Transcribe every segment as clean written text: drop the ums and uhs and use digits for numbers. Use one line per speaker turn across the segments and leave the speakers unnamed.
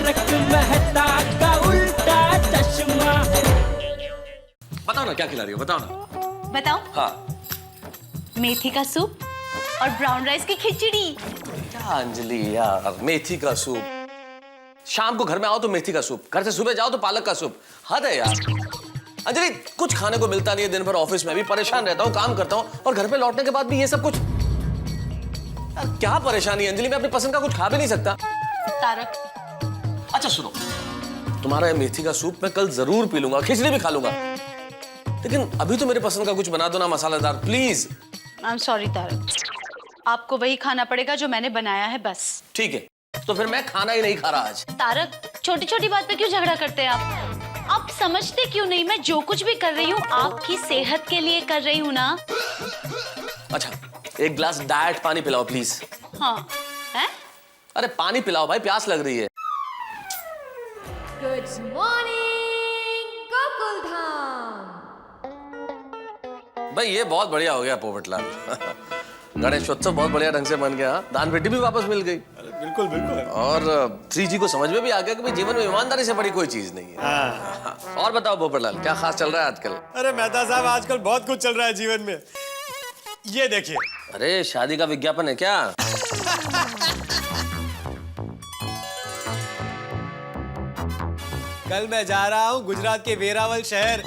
तारक मेहता का उल्टा चश्मा।
बताओ ना क्या खिला रही हो, बताओ ना।
बताओ?
हाँ।
मेथी का सूप और ब्राउन राइस की खिचड़ी।
क्या अंजलि यार, मेथी का सूप। शाम को घर में आओ तो मेथी का सूप, घर से सुबह जाओ तो पालक का सूप। हद है यार। अंजलि कुछ खाने को मिलता नहीं है, दिन भर ऑफिस में भी परेशान रहता हूँ, काम करता हूँ, और घर पे लौटने के बाद भी ये सब कुछ। यार क्या परेशानी है अंजलि, मैं अपनी पसंद का कुछ खा भी नहीं सकता।
तारक,
अच्छा सुनो, तुम्हारा ये मेथी का सूप मैं कल जरूर पी लूंगा, खिचड़ी भी खा लूंगा, लेकिन अभी तो मेरे पसंद का कुछ बना दो ना, मसालेदार please.
I am sorry Tarak, आपको वही खाना पड़ेगा जो मैंने बनाया है बस।
ठीक है, तो फिर मैं खाना ही नहीं खा रहा आज।
तारक, छोटी छोटी बात पे क्यों झगड़ा करते हैं आप समझते क्यों नहीं? मैं जो कुछ भी कर रही हूँ आपकी सेहत के लिए कर रही हूँ ना।
अच्छा, एक ग्लास डाइट पानी पिलाओ प्लीज।
हाँ है?
अरे पानी पिलाओ भाई, प्यास लग रही है।
Good morning Gokuldham.
भाई ये बहुत बढ़िया हो गया पोपटलाल। गणेशोत्सव बहुत बढ़िया ढंग से बन गया, दान पेटी भी वापस मिल गई।
बिल्कुल बिल्कुल।
और 3G को समझ में भी आ गया कि भाई जीवन में ईमानदारी से बड़ी कोई चीज नहीं है।
हाँ।
और बताओ पोपटलाल, क्या खास चल रहा है आजकल?
अरे मेहता साहब, आजकल बहुत कुछ चल रहा है जीवन में। ये देखिए।
अरे शादी का विज्ञापन है क्या?
कल मैं जा रहा हूँ गुजरात के वेरावल शहर,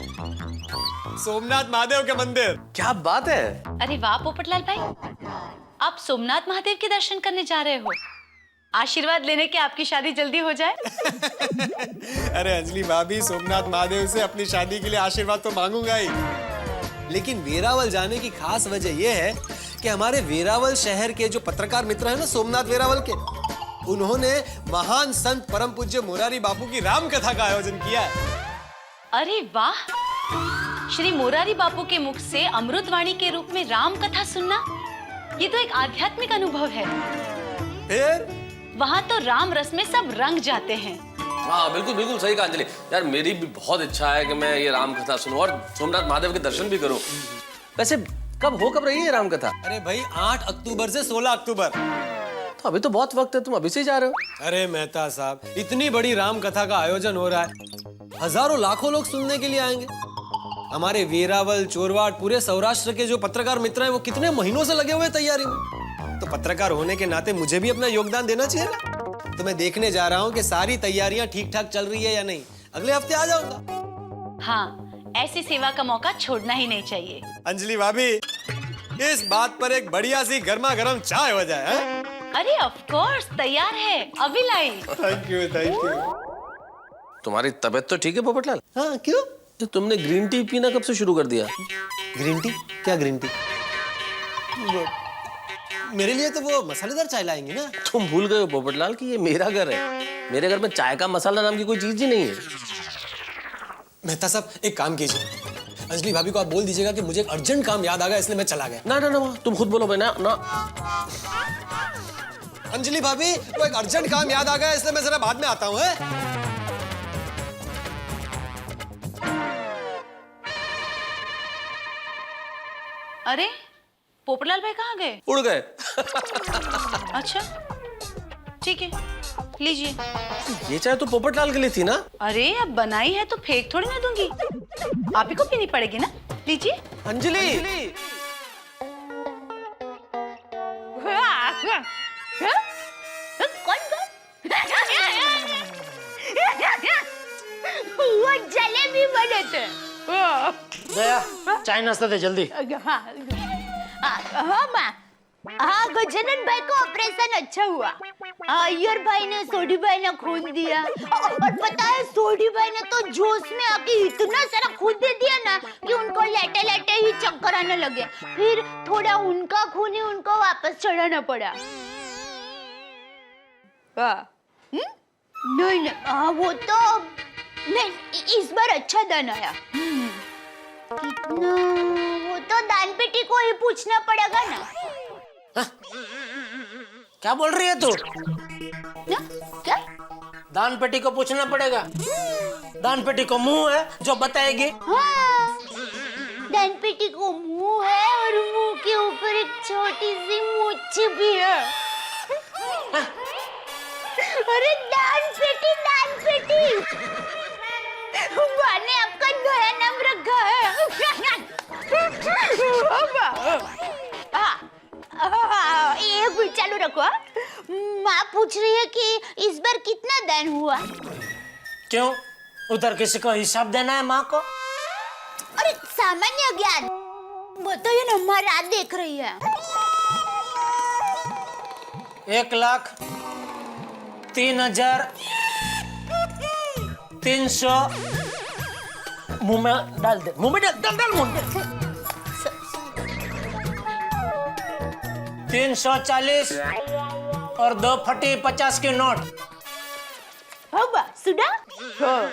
सोमनाथ महादेव के मंदिर।
क्या बात है।
अरे वाह पोपटलाल भाई, आप सोमनाथ महादेव के दर्शन करने जा रहे हो। आशीर्वाद लेने के आपकी शादी जल्दी हो जाए।
अरे अंजलि भाभी, सोमनाथ महादेव से अपनी शादी के लिए आशीर्वाद तो मांगूंगा ही, लेकिन वेरावल जाने की खास वजह यह है कि हमारे वेरावल शहर के जो पत्रकार मित्र हैं ना, सोमनाथ वेरावल के, उन्होंने महान संत परम पूज्य मोरारी बापू की राम कथा का आयोजन किया है।
अरे वाह, श्री मोरारी बापू के मुख से अमृतवाणी के रूप में राम कथा सुनना, ये तो एक आध्यात्मिक अनुभव है।
फिर
वहाँ तो राम रस में सब रंग जाते हैं।
हाँ बिल्कुल बिल्कुल सही कहा अंजलि। यार मेरी भी बहुत इच्छा है कि मैं ये राम कथा सुनूं और सोमनाथ महादेव के दर्शन भी करूं। वैसे कब रही है राम कथा?
अरे भाई 8 अक्टूबर से 16 अक्टूबर।
तो अभी तो बहुत वक्त है, तुम अभी से ही जा रहे हो।
अरे मेहता साहब, इतनी बड़ी राम कथा का आयोजन हो रहा है, हजारों लाखों लोग सुनने के लिए आएंगे। हमारे वेरावल, चोरवाड, पूरे सौराष्ट्र के जो पत्रकार मित्र हैं, वो कितने महीनों से लगे हुए तैयारी में। तो पत्रकार होने के नाते मुझे भी अपना योगदान देना चाहिए ना। तो मैं देखने जा रहा हूँ कि सारी तैयारियां ठीक ठाक चल रही है या नहीं। अगले हफ्ते आ जाऊंगा।
हाँ, ऐसी सेवा का मौका छोड़ना ही नहीं चाहिए।
अंजलि भाभी, इस बात पर एक बढ़िया सी गर्मा गर्म चाय हो जाए। है?
अरे ऑफ कोर्स, तैयार है, अभी लाई।
Thank you thank you.
तुम्हारी तबीयत तो ठीक है पोपटलाल?
हाँ क्यों?
तो तुमने ग्रीन टी पीना कब से शुरू कर दिया?
Green tea? क्या ग्रीन टी? मेरे लिए तो वो मसालेदार चाय लाएंगे ना।
तुम भूल गए हो पोपटलाल कि ये मेरा घर है। मेरे घर में चाय का मसाला नाम की कोई चीज ही नहीं है।
मेहता साहब, एक काम कीजिए, अंजलि भाभी को आप बोल दीजिएगा कि मुझे एक अर्जेंट काम याद आ गया, इसलिए मैं चला गया।
ना ना ना, तुम खुद बोलो भाई। ना ना
अंजलि भाभी, वो एक अर्जेंट काम याद आ गया, इसलिए मैं जरा बाद में आता हूँ।
अरे पोपटलाल भाई कहाँ गए?
उड़ गए।
अच्छा ठीक है, लीजिए।
ये चाय तो पोपटलाल के लिए थी ना?
अरे अब बनाई है तो फेंक थोड़ी ना दूंगी, आप ही को पीनी पड़ेगी ना। लीजिए।
अंजलि,
वो जलेबी बने थे।
दया, चाय नाश्ता दे जल्दी।
हाँ माँ, हाँ गजानन भाई को ऑपरेशन अच्छा हुआ। अय्यर भाई ने, सोडी भाई ने खून दिया, और पता है सोडी भाई ने तो जोश में आके इतना सारा खून दे दिया ना कि उनको लेटे लेटे ही चक्कर आने लगे। फिर थोड़ा उनका खून ही उनको वापस चढ़ाना पड़ा। नहीं नहीं, हाँ वो तो नहीं, इस बार अच्छा दान आया। कितना? वो तो दान पेटी को ही पूछना पड़ेगा ना।
क्या बोल रही है तू?
ना? क्या?
दान पेटी को पूछना पड़ेगा? दान पेटी को मुंह है जो बताएगी।
हाँ, दान पेटी को मुंह है और मुंह के ऊपर एक छोटी सी मूंछ भी है। अरे दान पेटी चालू रखो हाँ? माँ पूछ रही है कि इस बार कितना दान हुआ।
क्यों, उधर किसी को हिसाब देना है माँ को?
अरे सामान्य ज्ञान बताइए ना, माँ रात देख रही है।
1,03,300 मुंह में डाल दे, मुंह में डाल डाल डाल मुंह में। 340 और 2 फटी 50 की नोट।
होगा सुना? हाँ,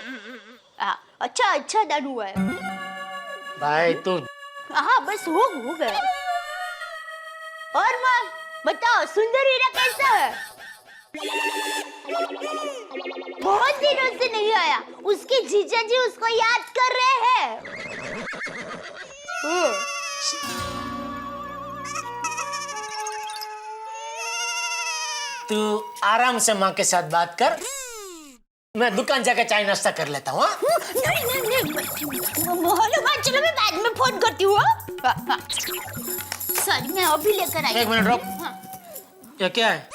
अच्छा दान हुआ है।
भाई तू
हाँ बस हो गया। और माँ बताओ सुंदर हीरा कैसा है? बहुत दिनों से नहीं आया, उसके जीजा जी उसको याद कर रहे हैं।
तू आराम से माँ के साथ बात कर, मैं दुकान जाकर चाय नाश्ता कर लेता हूँ।
नहीं बोलो माँ, चलो मैं बाद में फोन करती हूँ। सॉरी, मैं अभी लेकर आई।
1 मिनट रुक।
हाँ।
ये क्या है?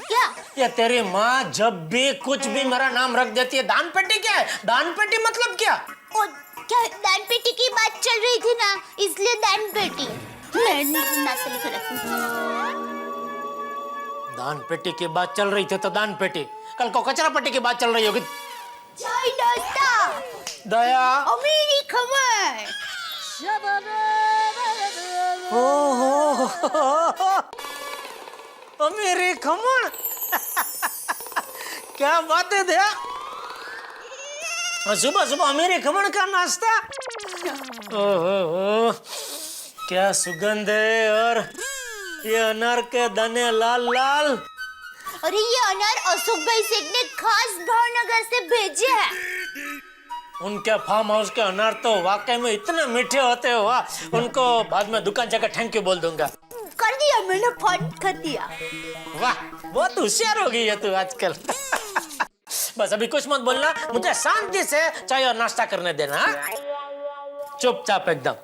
क्या?
ये तेरी माँ जब भी कुछ भी मेरा नाम रख देती है। दान पेटी क्या है? दान पेटी मतलब क्या?
और क्या दान पेटी की बात चल रही थी ना, इसलिए दान पेटी। मैं नाश्ता लेकर रखती हूँ।
दान पेटी की बात चल रही थी तो दान पेटी, कल को कचरा पेटी की बात चल रही होगी।
चाय नाश्ता,
दया,
अमीरी खबर।
ओ मेरे खमण। क्या बात है दया, सुबह सुबह मेरे खमण का नाश्ता। ओहो, क्या सुगंध है, और ये अनार के दाने लाल लाल।
अरे ये अनार अशोक भाई सेठ ने खास भावनगर से भेजे हैं।
उनके फार्म हाउस के अनार तो वाकई में इतने मीठे होते हो, वाह। उनको बाद में दुकान जाकर थैंक यू बोल दूंगा।
कर दिया मैंने, फोन कर दिया।
वाह, बहुत होशियार हो गई है तू आजकल। बस अभी कुछ मत बोलना, मुझे शांति से चाय और नाश्ता करने देना। हाँ? चुपचाप एकदम।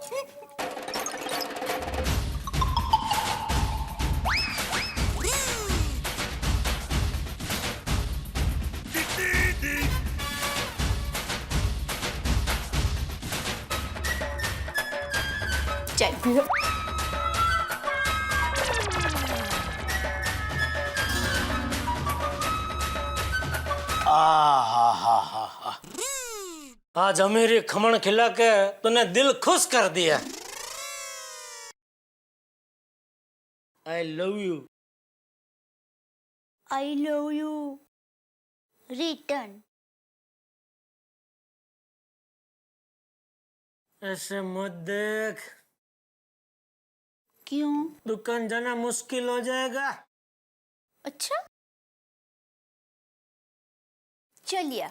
चाय पियो।
आज अमीरी खमण खिला के तूने दिल खुश कर दिया। I love you.
I love you return.
ऐसे मत देख,
क्यों?
दुकान जाना मुश्किल हो जाएगा।
अच्छा चलिए।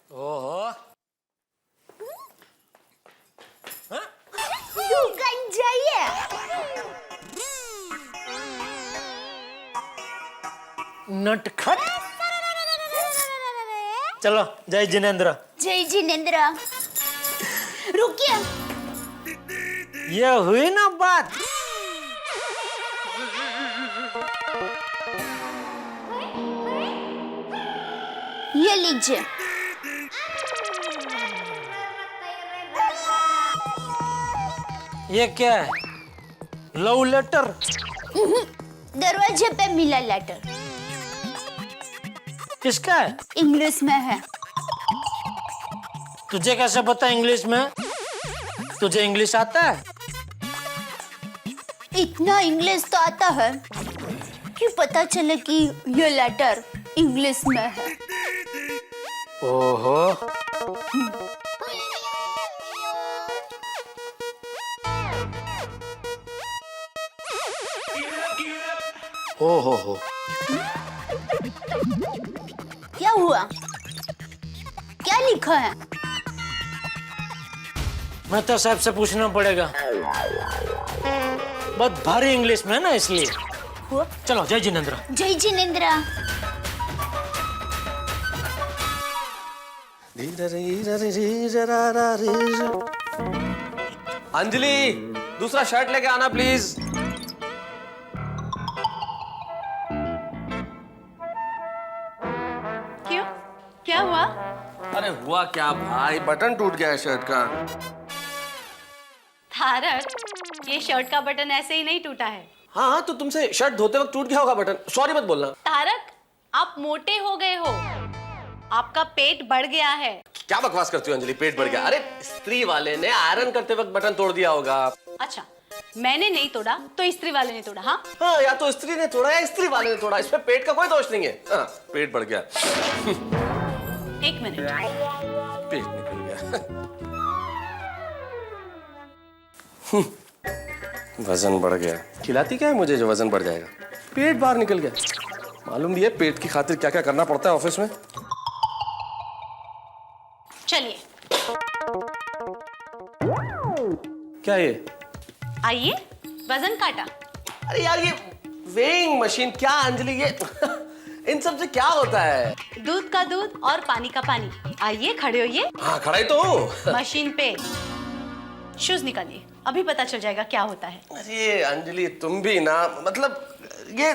ओहो,
दुकान जाइए।
नटखट। चलो, जय जिनेंद्र।
जय जिनेंद्र। रुकिए,
ये हुई ना बात।
ये लीजिए।
ये क्या है? Love letter?
दरवाजे पे मिला लेटर।
किसका है?
इंग्लिश में है।
तुझे कैसे पता इंग्लिश में? तुझे इंग्लिश आता है?
इतना इंग्लिश तो आता है कि पता चले कि ये लेटर इंग्लिश में है।
ओहो, ओहो हो।
क्या हुआ? क्या लिखा है?
मैं तो साहब से पूछना पड़ेगा, बहुत भारी इंग्लिश में है ना, इसलिए।
हुआ?
चलो, जय जिनेंद्र।
जय जिनेंद्र।
अंजलि, दूसरा शर्ट लेके आना प्लीज।
क्या हुआ?
अरे हुआ क्या भाई, बटन टूट गया है शर्ट का।
तारक, ये शर्ट का बटन ऐसे ही नहीं टूटा है।
हाँ हाँ, तो तुमसे शर्ट धोते वक्त टूट गया होगा बटन, सॉरी मत बोलना।
तारक, आप मोटे हो गए हो, आपका पेट बढ़ गया है।
क्या बकवास करती हो अंजलि, पेट बढ़ गया? अरे स्त्री वाले ने आयरन करते वक्त बटन तोड़ दिया होगा।
अच्छा, मैंने नहीं तोड़ा तो स्त्री वाले ने तोड़ा? हाँ
हाँ, या तो स्त्री ने तोड़ा या स्त्री वाले ने तोड़ा, इसमें पेट का कोई दोष नहीं है। हाँ, पेट बढ़ गया।
एक मिनट।
पेट निकल गया। वजन बढ़ गया। खिलाती क्या है मुझे जो वजन बढ़ जाएगा? पेट बाहर निकल गया। मालूम नहीं है पेट की खातिर क्या क्या करना पड़ता है ऑफिस में।
चलिए
क्या ये?
आइए, वजन काटा।
अरे यार, ये वेइंग मशीन क्या अंजलि, ये इन सब से क्या होता है?
दूध का दूध और पानी का पानी। आइए, खड़े होइए।
हाँ, खड़ा ही तो हूँ।
मशीन पे शूज निकालिए, अभी पता चल जाएगा क्या होता है।
अरे अंजलि, तुम भी ना, मतलब ये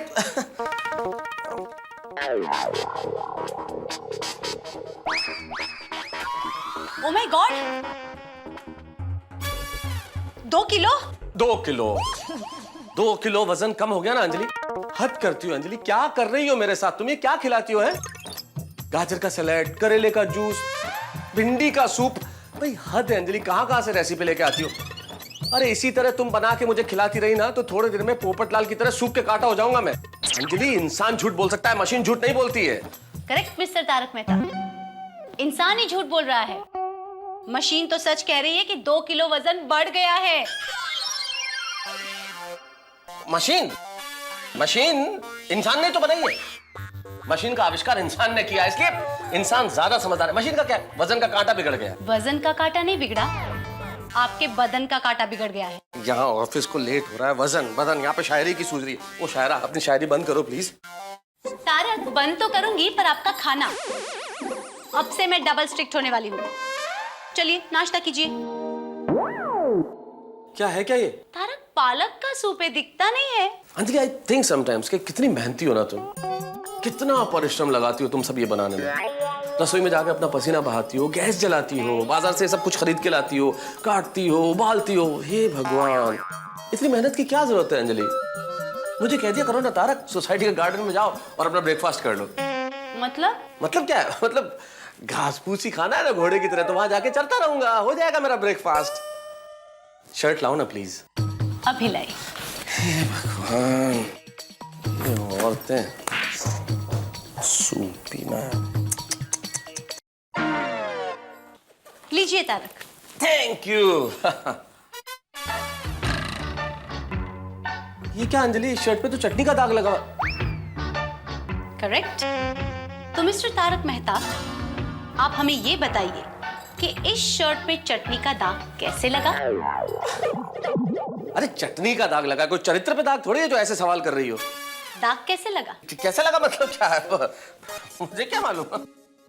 oh my God, 2 kilo.
2 kilo 2 kilo वजन कम हो गया ना अंजलि। हद करती हो अंजलि, क्या कर रही हो मेरे साथ? तुम ये क्या खिलाती हो? है गाजर का सैलेड, करेले का जूस, भिंडी का सूप। भाई हद है अंजलि, कहां कहां से रेसिपी लेके आती हो? अरे इसी तरह तुम बना के मुझे खिलाती रही ना तो थोड़े देर में पोपटलाल की तरह सूप के कांटा हो जाऊंगा मैं। अंजलि, इंसान झूठ बोल सकता है, मशीन झूठ नहीं बोलती है।
करेक्ट मिस्टर तारक मेहता, इंसान ही झूठ बोल रहा है। मशीन तो सच कह रही है कि 2 किलो वजन बढ़ गया है।
मशीन मशीन इंसान ने तो बनाई है। मशीन का आविष्कार इंसान ने किया, इसलिए इंसान ज्यादा समझदार है। मशीन का क्या है? वजन का कांटा बिगड़ गया।
वजन का कांटा नहीं बिगड़ा, आपके बदन का कांटा बिगड़ गया है।
यहाँ ऑफिस को लेट हो रहा है, वजन बदन, यहाँ पे शायरी की सूझ रही है। वो शायरा, अपनी शायरी बंद करो प्लीज।
तारक, बंद तो करूंगी, पर आपका खाना अब से मैं डबल स्ट्रिक्ट होने वाली हूँ। चलिए नाश्ता कीजिए।
क्या है क्या ये?
तारक, पालक का सूप है, दिखता नहीं है।
अंजलि, आई थिंक समटाइम्स कि कितनी मेहनती हो ना तुम, कितना परिश्रम लगाती हो तुम सब ये बनाने में। रसोई में जाके अपना पसीना बहाती हो, गैस जलाती हो, बाजार से सब कुछ खरीद के लाती हो, काटती हो, उबालती हो। हे भगवान, इतनी मेहनत की क्या जरूरत है अंजलि? मुझे कह दिया करो ना तारक, सोसाइटी के गार्डन में जाओ और अपना ब्रेकफास्ट कर लो। मतलब क्या है? मतलब घास फूसी खाना है ना घोड़े की तरह, तो वहां जाके चलता रहूंगा, हो जाएगा मेरा ब्रेकफास्ट। शर्ट लाओ ना प्लीज।
अभी लाई।
हे भगवान, ये औरतें सूप पीना।
लीजिए तारक।
Thank you. ये क्या अंजलि, शर्ट पे तो चटनी का दाग लगा हुआ।
करेक्ट। तो मिस्टर तारक मेहता, आप हमें ये बताइए कि इस शर्ट पे चटनी का दाग कैसे लगा?
अरे चटनी का दाग लगा, कोई चरित्र पे दाग थोड़ी है जो ऐसे सवाल कर रही हो।
दाग कैसे लगा?
कैसे लगा मतलब क्या है? मुझे क्या मालूम?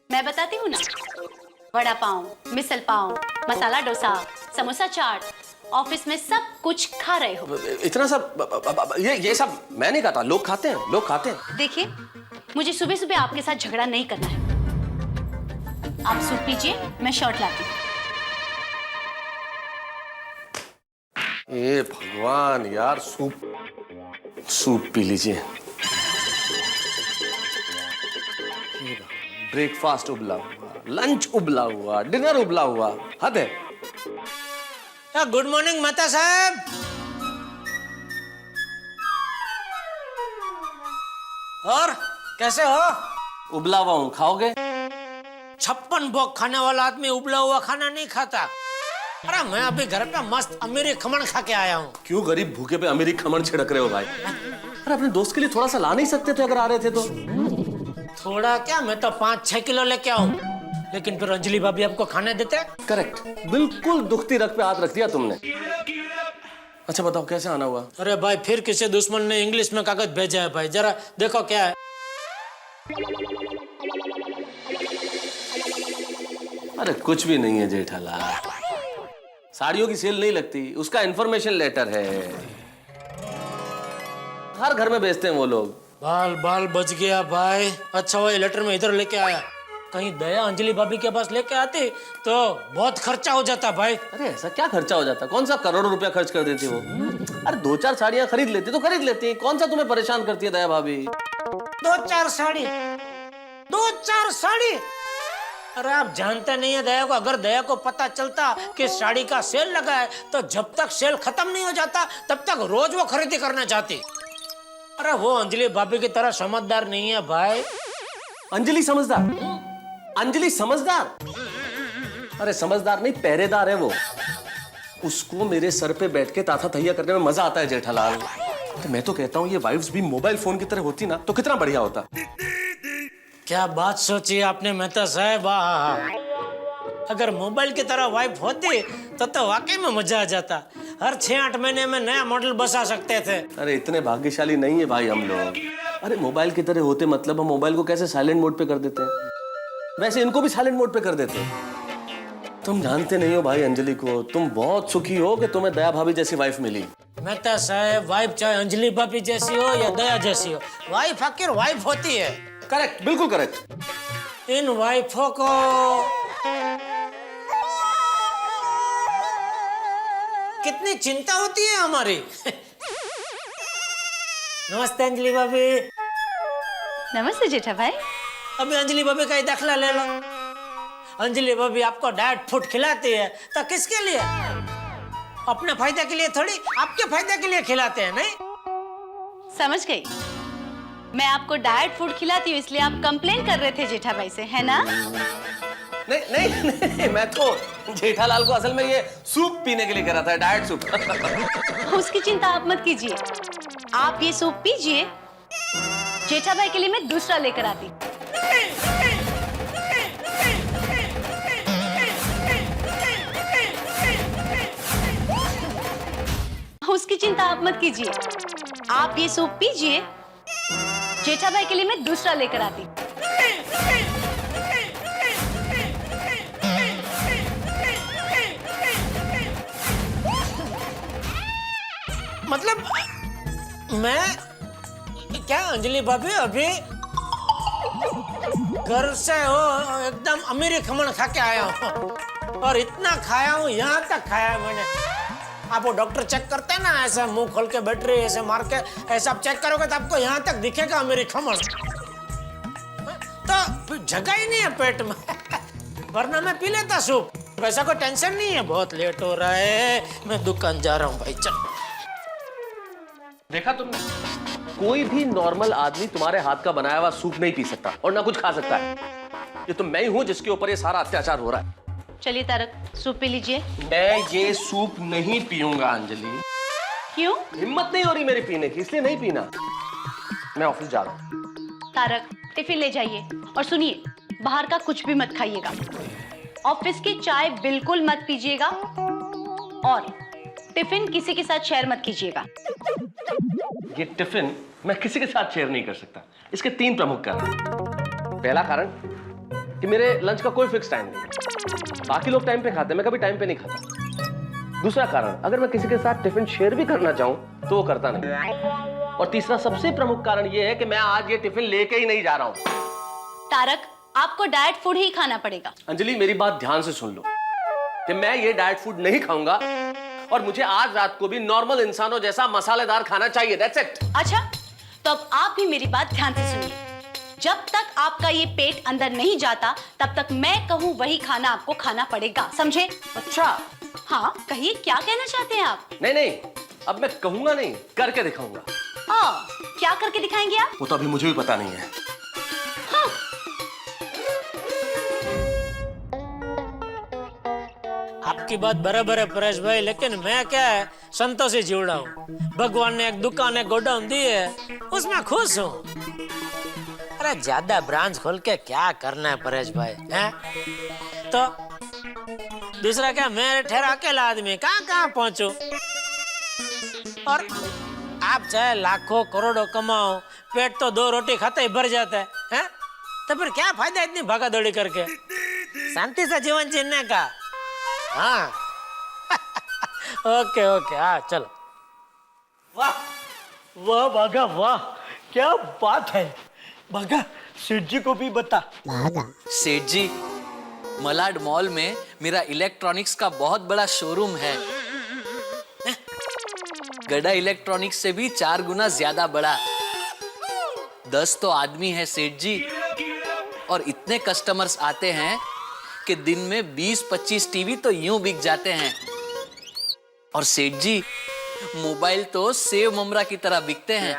मैं बताती हूँ ना। वड़ा पाव, मिसल पाव, मसाला डोसा, समोसा चाट, ऑफिस में सब कुछ खा रहे हो।
इतना सब? ये सब मैं नहीं खाता, लोग खाते हैं, लोग खाते हैं।
देखिए, मुझे सुबह सुबह आपके साथ झगड़ा नहीं करना है। आप सूप पीजिए, मैं शर्ट लाती हूँ।
ए भगवान यार, सूप पी लीजिए। ब्रेकफास्ट उबला हुआ, लंच उबला हुआ, डिनर उबला हुआ, हद है।
गुड मॉर्निंग मेहता साहब। और कैसे हो?
उबला हुआ हूँ, खाओगे?
56 भोग खाने वाला आदमी उबला हुआ खाना नहीं खाता। अरे मैं अभी घर पे मस्त अमीरी खमण खा के आया हूँ।
क्यों गरीब भूखे पे अमीरी खमण छिड़क रहे हो भाई? अरे अपने दोस्त के लिए थोड़ा सा ला नहीं सकते थे अगर आ रहे थे तो?
थोड़ा क्या, मैं तो 5-6 किलो लेके आऊं। लेकिन फिर अंजलि भाभी आपको खाने देते?
करेक्ट, बिल्कुल दुखती रग पे हाथ रख दिया तुमने। अच्छा बताओ कैसे आना हुआ?
अरे भाई, फिर किसी दुश्मन ने इंग्लिश में कागज भेजा है भाई, जरा देखो क्या है।
अरे कुछ भी नहीं है जेठालाल, साड़ियों की सेल नहीं लगती, उसका इन्फॉर्मेशन लेटर है। हर घर में बेचते हैं वो लोग।
बाल बच गया भाई। अच्छा हुआ ये लेटर में इधर लेके आया, कहीं दया अंजलि भाभी के पास लेके आती तो बहुत खर्चा हो जाता भाई।
अरे ऐसा क्या खर्चा हो जाता, कौन सा करोड़ों रुपया खर्च कर देती वो। अरे 2-4 साड़ियां खरीद लेती तो खरीद लेती, कौन सा तुम्हें परेशान करती है दया भाभी।
2-4 साड़ी, 2-4 साड़ी। अरे आप जानते नहीं है दया को, अगर दया को पता चलता कि साड़ी का सेल लगा है तो जब तक सेल खत्म नहीं हो जाता तब तक रोज वो खरीदी करना चाहती। अरे वो अंजलि भाभी की तरह समझदार नहीं है भाई।
अंजलि समझदार? अंजलि समझदार? अरे समझदार नहीं, पहरेदार है वो। उसको मेरे सर पे बैठ के ताथा तैया करने में मजा आता है जेठालाल। तो मैं तो कहता हूँ ये वाइफ्स भी मोबाइल फोन की तरह होती ना तो कितना बढ़िया होता।
क्या बात सोची आपने मेहता साहब। अगर मोबाइल की तरह वाइफ होती तो वाकई में मजा आ जाता। हर 6-8 महीने में नया मॉडल बसा सकते थे।
अरे इतने भाग्यशाली नहीं है भाई हम लोग। अरे मोबाइल की तरह होते मतलब हम मोबाइल को कैसे साइलेंट मोड पे कर देते हैं, वैसे इनको भी साइलेंट मोड पे कर देते हैं। तुम जानते नहीं हो भाई अंजलि को, तुम बहुत सुखी हो कि तुम्हें दया भाभी जैसी वाइफ मिली।
मेहता साहब वाइफ चाहे अंजलि भाभी जैसी हो या दया जैसी हो, वाइफ आखिर वाइफ होती है।
करेक्ट, बिल्कुल करेक्ट।
इन वाइफों को कितनी चिंता होती है हमारी। नमस्ते अंजलि भाभी।
नमस्ते जेठा भाई।
अभी अंजलि भाभी का ही दाखला ले लो। अंजलि भाभी आपको डाइट फूड खिलाती है तो किसके लिए? अपने फायदे के लिए थोड़ी, आपके फायदे के लिए खिलाते हैं। नहीं
समझ गई। मैं आपको डाइट फूड खिलाती हूँ इसलिए आप कंप्लेन कर रहे थे जेठा भाई से, है ना?
नहीं नहीं नहीं, मैं तो जेठालाल को असल में ये सूप पीने के लिए कह रहा था, डाइट सूप।
उसकी चिंता आप मत कीजिए, आप ये सूप पीजिए। जेठा भाई के लिए मैं दूसरा लेकर आती। उसकी चिंता आप मत कीजिए, आप ये सूप पीजिए। जेठा भाई के लिए मैं दूसरा लेकर आती।
मतलब मैं क्या अंजलि भाभी अभी घर से हो एकदम अमीरी खमण खा के आया हूँ और इतना खाया हूँ, यहाँ तक खाया है मैंने। आप वो डॉक्टर चेक करते हैं ना, ऐसे मुंह खोल के बैटरी ऐसे मार के ऐसा आप चेक करोगे तो आपको यहाँ तक दिखेगा अमीरी खमण। तो फिर जगह ही नहीं है पेट में। वरना मैं पी लेता सूप। वैसा कोई टेंशन नहीं है। बहुत लेट हो रहा है, मैं दुकान जा रहा हूँ भाई। चल
देखा तुमने, कोई भी नॉर्मल आदमी तुम्हारे हाथ का बनाया हुआ सूप नहीं पी सकता और ना कुछ खा सकता है। ये तो मैं ही हूं जिसके ऊपर ये सारा अत्याचार हो रहा है।
चलिए तारक, सूप पी लीजिए।
मैं ये सूप नहीं पीऊंगा अंजलि।
क्यों?
हिम्मत नहीं हो रही मेरी पीने की, इसलिए नहीं पीना। मैं ऑफिस जा रहा हूं।
तारक, टिफिन ले जाइए और सुनिए, बाहर का कुछ भी मत खाइएगा। ऑफिस की चाय बिल्कुल मत पीजिएगा और टिफिन किसी के साथ शेयर मत कीजिएगा।
ये टिफिन मैं किसी के साथ शेयर नहीं कर सकता। इसके 3 प्रमुख कारण। पहला कारण कि मेरे लंच का कोई फिक्स टाइम नहीं है। बाकी लोग टाइम पे खाते हैं, मैं कभी टाइम पे नहीं खाता। दूसरा कारण, अगर मैं किसी के साथ टिफिन शेयर भी करना चाहूं तो वो करता नहीं। और तीसरा सबसे प्रमुख कारण ये है कि मैं आज ये टिफिन लेके ही नहीं जा रहा हूं।
तारक, आपको डाइट फूड ही खाना पड़ेगा।
अंजलि मेरी बात ध्यान से सुन लो कि मैं ये डाइट फूड नहीं खाऊंगा और मुझे आज रात को भी नॉर्मल इंसानों जैसा मसालेदार खाना चाहिए। That's it.
अच्छा, तो अब आप भी मेरी बात ध्यान से सुनिए। जब तक आपका ये पेट अंदर नहीं जाता तब तक मैं कहूँ वही खाना आपको खाना पड़ेगा, समझे?
अच्छा,
हाँ, कहिए क्या कहना चाहते हैं आप?
नहीं नहीं, अब मैं कहूंगा नहीं, करके दिखाऊंगा।
क्या करके दिखाएंगे आप?
वो तो अभी मुझे भी पता नहीं है।
हाँ।
आपकी बात बराबर है परेश भाई, लेकिन मैं क्या है संतोषी जीवड़ा हूँ। भगवान ने एक दुकान एक गोडाउन दी है, उसमें खुश हूँ। अरे ज्यादा ब्रांच खोल के क्या करना है परेश भाई, हैं? तो दूसरा क्या, मैं ठहरा अकेला आदमी कहाँ पहुंचू। और आप चाहे लाखों करोड़ों कमाओ, पेट तो 2 रोटी खाते ही भर जाता है? तो फिर क्या फायदा इतनी भागा दौड़ी करके? शांति से जीवन जीने का। हाँ। ओके ओके, हाँ चलो। वाह वाह भागा वाह, क्या बात है।
भागा सेठ जी को भी बता।
सेठ जी, मलाड मॉल में मेरा इलेक्ट्रॉनिक्स का बहुत बड़ा शोरूम है। गड़ा इलेक्ट्रॉनिक्स से भी 4 गुना ज्यादा बड़ा। 10 तो आदमी है सेठ जी, और इतने कस्टमर्स आते हैं कि दिन में 20-25 टीवी तो यूं बिक जाते हैं। और सेठ जी, मोबाइल तो सेव ममरा की तरह बिकते हैं।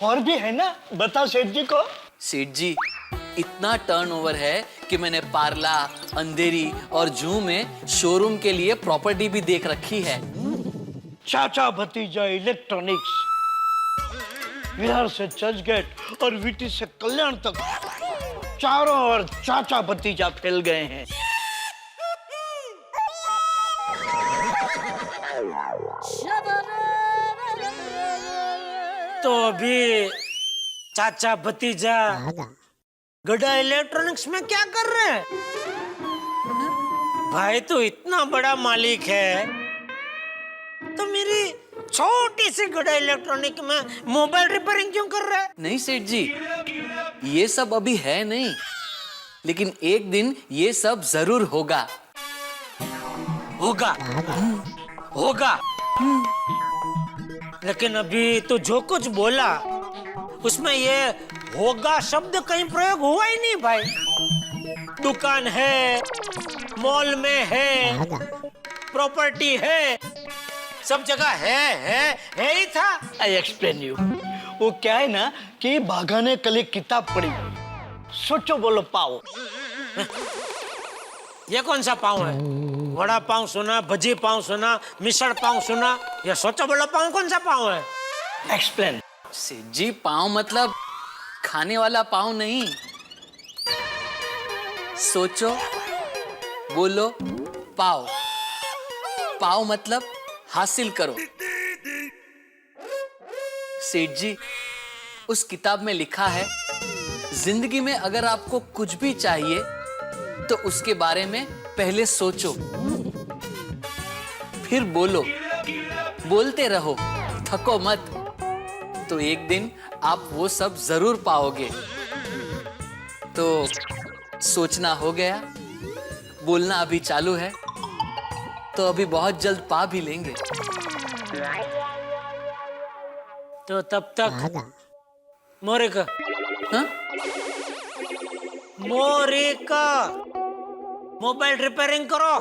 और भी है ना, बताओ सेठ जी को।
सेठ जी, इतना टर्नओवर है कि मैंने पार्ला, अंधेरी और जू में शोरूम के लिए प्रॉपर्टी भी देख रखी है।
चाचा भतीजा इलेक्ट्रॉनिक्स, विहार से चर्च गेट और वीटी से कल्याण तक चारों ओर चाचा भतीजा फैल गए हैं।
तो अभी चाचा भतीजा गड़ा इलेक्ट्रॉनिक्स में क्या कर रहे हैं? भाई तो इतना बड़ा मालिक है, तो मेरी छोटी सी गड़ा इलेक्ट्रॉनिक में मोबाइल रिपेयरिंग क्यों कर रहा है?
नहीं सेठ जी, ये सब अभी है नहीं, लेकिन एक दिन ये सब जरूर होगा।
होगा होगा। लेकिन अभी तो जो कुछ बोला उसमें ये होगा शब्द कहीं प्रयोग हुआ ही नहीं भाई। दुकान है, मॉल में है, प्रॉपर्टी है, सब जगह है ही था।
I explain you. वो क्या है ना कि भागा ने कल एक किताब पढ़ी, सोचो बोलो पाओ।
ये कौन सा पाव है? वड़ा पाव सुना, भजी पाव सुना, मिसल पाव सुना, ये सोचो बोलो पाव कौन सा पाव है?
एक्सप्लेन।
सेठ जी, पाव मतलब खाने वाला पाव नहीं। सोचो बोलो पाव। पाव मतलब हासिल करो। सेठ जी, उस किताब में लिखा है, जिंदगी में अगर आपको कुछ भी चाहिए तो उसके बारे में पहले सोचो, फिर बोलो, बोलते रहो, थको मत, तो एक दिन आप वो सब जरूर पाओगे। तो सोचना हो गया, बोलना अभी चालू है, तो अभी बहुत जल्द पा भी लेंगे।
तो तब तक मोरिका,
हाँ?
मोरिका, मोबाइल रिपेयरिंग करो।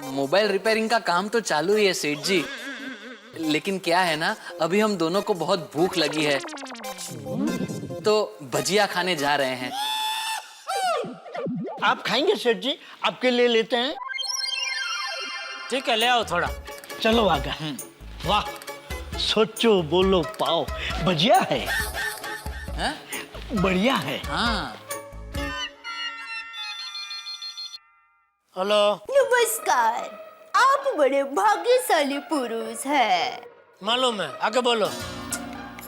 मोबाइल रिपेयरिंग का काम तो चालू ही है सेठ जी, लेकिन क्या है ना, अभी हम दोनों को बहुत भूख लगी है, तो भजिया खाने जा रहे हैं।
आप खाएंगे सेठ जी? आपके लिए लेते हैं।
ठीक है, ले आओ थोड़ा।
चलो आगा। वाह, सोचो बोलो पाओ, भजिया है।
हाँ?
बढ़िया है।
हाँ।
हेलो।
नमस्कार, आप बड़े भाग्यशाली पुरुष हैं।
मालूम है, आगे बोलो।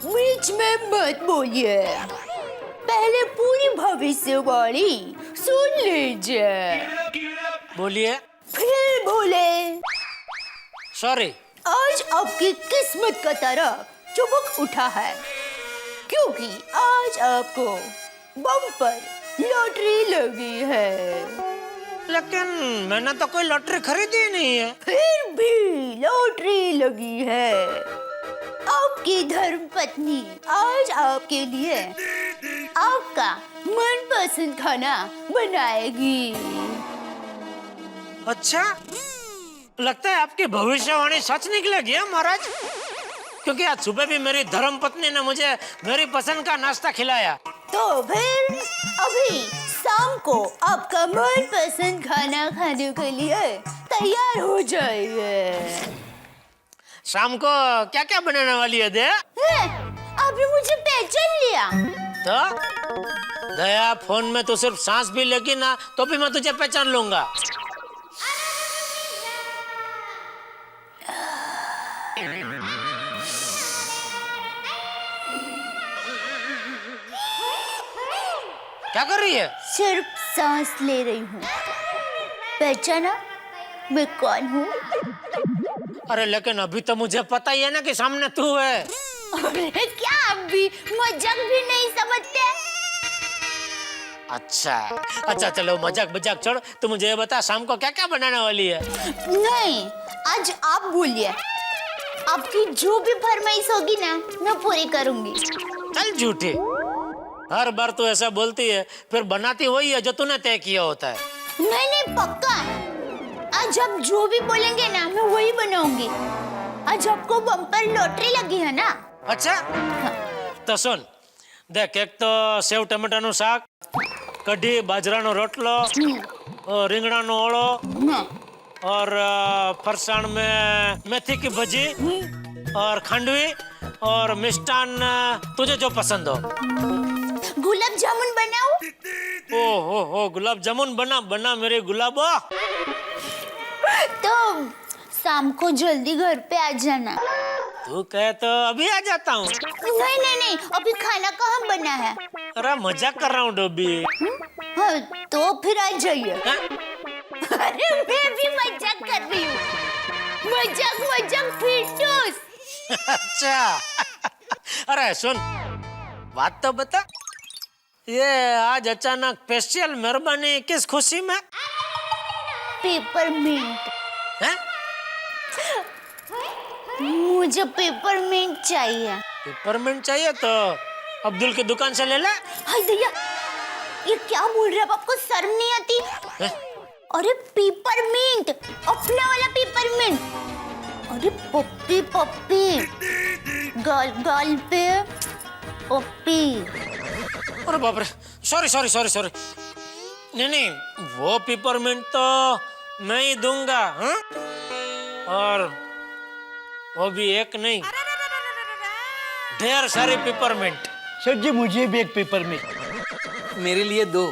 बीच में मत बोलिए, पहले पूरी भविष्यवाणी सुन लीजिए,
बोलिए।
फिर बोले।
सॉरी।
आज आपकी किस्मत का तारा चमक उठा है, क्योंकि आज आपको बम्पर लॉटरी लगी है।
लेकिन मैंने तो कोई लॉटरी खरीदी ही नहीं है।
फिर भी लॉटरी लगी है। आपकी धर्मपत्नी आज आपके लिए आपका मनपसंद खाना बनाएगी।
अच्छा, लगता है आपकी भविष्यवाणी सच निकलेगी है महाराज, क्योंकि आज सुबह भी मेरी धर्मपत्नी ने मुझे मेरी पसंद का नाश्ता खिलाया।
तो फिर अभी शाम को आपका मनपसंद खाना खाने के लिए तैयार हो जाइए।
शाम को क्या क्या बनाने वाली है दे?
आपने मुझे पहचान लिया?
तो दया, फोन में तो सिर्फ सांस भी लेगी ना, तो भी मैं तुझे पहचान लूंगा। क्या कर रही है?
सिर्फ सांस ले रही हूँ। पहचाना मैं कौन हूँ?
अरे लेकिन अभी तो मुझे पता ही है ना कि सामने तू है।
अरे क्या आप भी मजाक भी नहीं समझते?
अच्छा चलो मजाक मजाक छोड़, तू मुझे ये बता शाम को क्या क्या बनाने वाली है?
नहीं, आज आप बोलिए। आपकी जो भी फरमाइश होगी ना, मैं पूरी करूंगी।
चल झूठी, हर बार तू ऐसा बोलती है, फिर बनाती वही है जो तूने तय किया होता है।
नहीं पक्का, आज आप जो भी बोलेंगे ना, मैं वही बनाऊंगी। आज आपको बम्पर लॉटरी लगी है ना?
अच्छा तो सुन देख, एक तो सेव टमाटाનું શાક, કઢી બાજરાનો રોટલો, રીંગણાનો ઓળો और फरसाण में मेथी की भजी और खांडवी और मिष्टान तुझे जो पसंद हो।
गुलाब जामुन बनाऊं?
ओ गुलाब जामुन बना मेरे गुलाबो।
तो शाम को जल्दी घर पे आ जाना।
तू कहे तो अभी आ जाता हूँ।
नहीं, अभी खाना कहाँ बना है?
अरे मजाक कर रहा हूँ डोबी।
हाँ, तो फिर आ जाइए। अरे मैं भी मजाक कर रही हूँ। मजाक फिटूस।
अच्छा अरे सुन, बात तो बता, ये आज अचानक स्पेशल मेहरबानी किस खुशी में?
पेपरमिंट।
हैं?
मुझे पेपरमिंट चाहिए।
पेपरमिंट चाहिए तो अब्दुल की दुकान से ले ले।
हाय भैया, ये क्या बोल रहे हैं? आपको शर्म नहीं आती?
हैं?
अरे पेपरमिंट, अपना वाला पेपरमिंट। अरे पप्पी गाल पे पप्पी।
अरे बाप रे, सॉरी। नहीं, वो पेपरमिंट तो मैं ही दूंगा। हाँ? और वो भी एक नहीं, ढेर सारी पेपरमिंट।
सेठ जी मुझे भी एक पेपरमिंट।
मेरे लिए 2।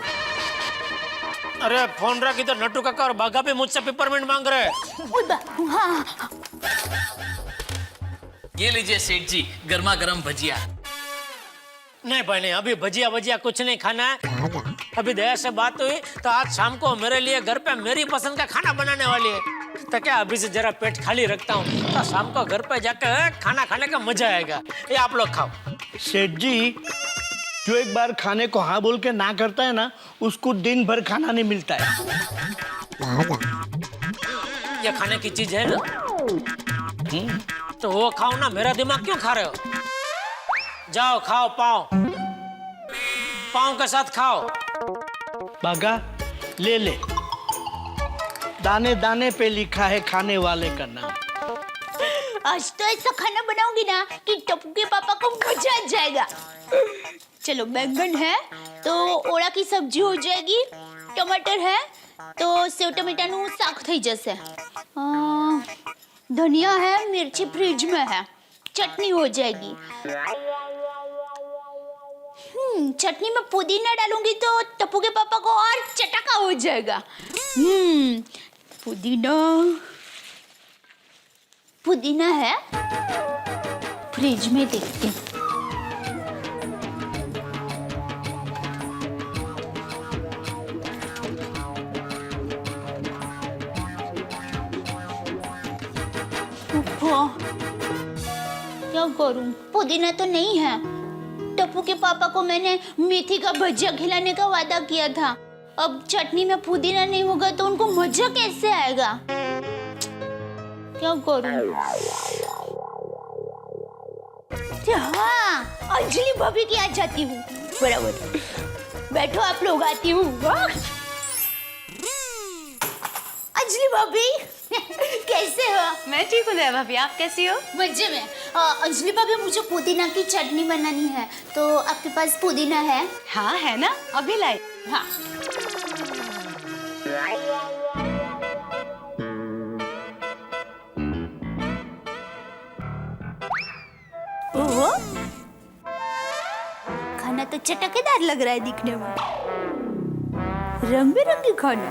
अरे फोन रखी तो नट्टू काका और बाघा भी मुझसे पेपरमिंट मांग रहे हैं।
हाँ।
ये लीजिए सेठ जी, गर्मा गर्म भजिया।
नहीं भाई नहीं, अभी भजिया कुछ नहीं खाना है। अभी दया से बात हुई तो आज शाम को मेरे लिए घर पे मेरी पसंद का खाना बनाने वाली है। तो क्या अभी से जरा पेट खाली रखता हूँ, तो शाम को घर पे जाकर खाना खाने का मजा आएगा। ये आप लोग खाओ।
सेठ जी, जो एक बार खाने को हाँ बोल के ना करता है ना, उसको दिन भर खाना नहीं मिलता है।
ये खाने की चीज है ना, तो वो खाओ ना, मेरा दिमाग क्यों खा रहे हो? जाओ खाओ, पाँव के साथ खाओ।
बागा ले, दाने दाने पे लिखा है खाने वाले का नाम।
आज तो ऐसा खाना बनाऊंगी ना कि टप्पू के पापा को मजा आ जाएगा। चलो, बैंगन है तो ओड़ा की सब्जी हो जाएगी, टमाटर है तो सेव टमाटाનું શાક થઈ જશે, धनिया है, मिर्ची फ्रिज में है, चटनी हो जाएगी। चटनी में पुदीना डालूंगी तो टप्पू के पापा को और चटका हो जाएगा। पुदीना है, फ्रिज में देखती हूँ। क्या करूं? पुदीना तो नहीं है। टप्पू के पापा को मैंने मेथी का भजिया खिलाने का वादा किया था। अब चटनी में पुदीना नहीं होगा तो उनको मजा कैसे आएगा? क्या करूं? हाँ, अंजलि भाभी की आ जाती हूँ। बराबर, बैठो आप लोग, आती हूँ। अंजलि भाभी कैसे हो?
मैं ठीक हूँ दया भाभी, आप कैसी हो?
मजे में। अंजलि भाभी, मुझे पुदीना की चटनी बनानी है, तो आपके पास पुदीना है?
हाँ है ना, अभी लाई।
हाँ। ओहो, खाना तो चटकेदार लग रहा है दिखने में। रंग बिरंगी खाना।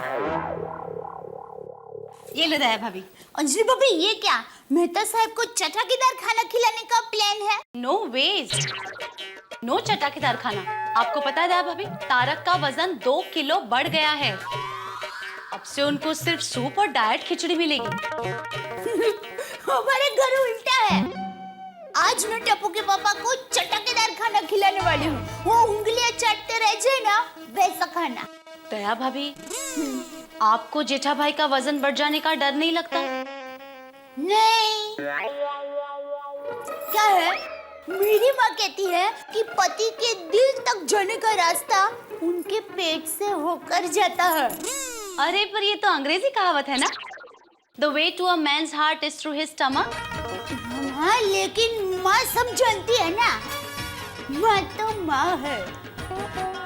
ये लो दया भाभी।
अंजलि भाभी, ये क्या? मेहता साहब को चटकेदार खाना खिलाने का प्लान है?
नो वेज, नो चटाकेदार खाना। आपको पता है दया भाभी, तारक का वजन 2 किलो बढ़ गया है। अब से उनको सिर्फ सूप और डाइट खिचड़ी मिलेगी।
हमारे घर उल्टा है। आज आज मैं टप्पू के पापा को चटकेदार खाना खिलाने वाली हूँ। वो उंगलियां चाटते रह जाए ना, वैसा खाना।
दया भाभी, आपको जेठा भाई का वजन बढ़ जाने का डर नहीं लगता?
नहीं। क्या है? मेरी माँ कहती है कि पति के दिल तक जाने का रास्ता उनके पेट से होकर जाता है।
अरे पर ये तो अंग्रेजी कहावत है ना, The way to a man's heart is through his stomach.
हाँ, लेकिन माँ सब जानती है ना, माँ तो माँ है।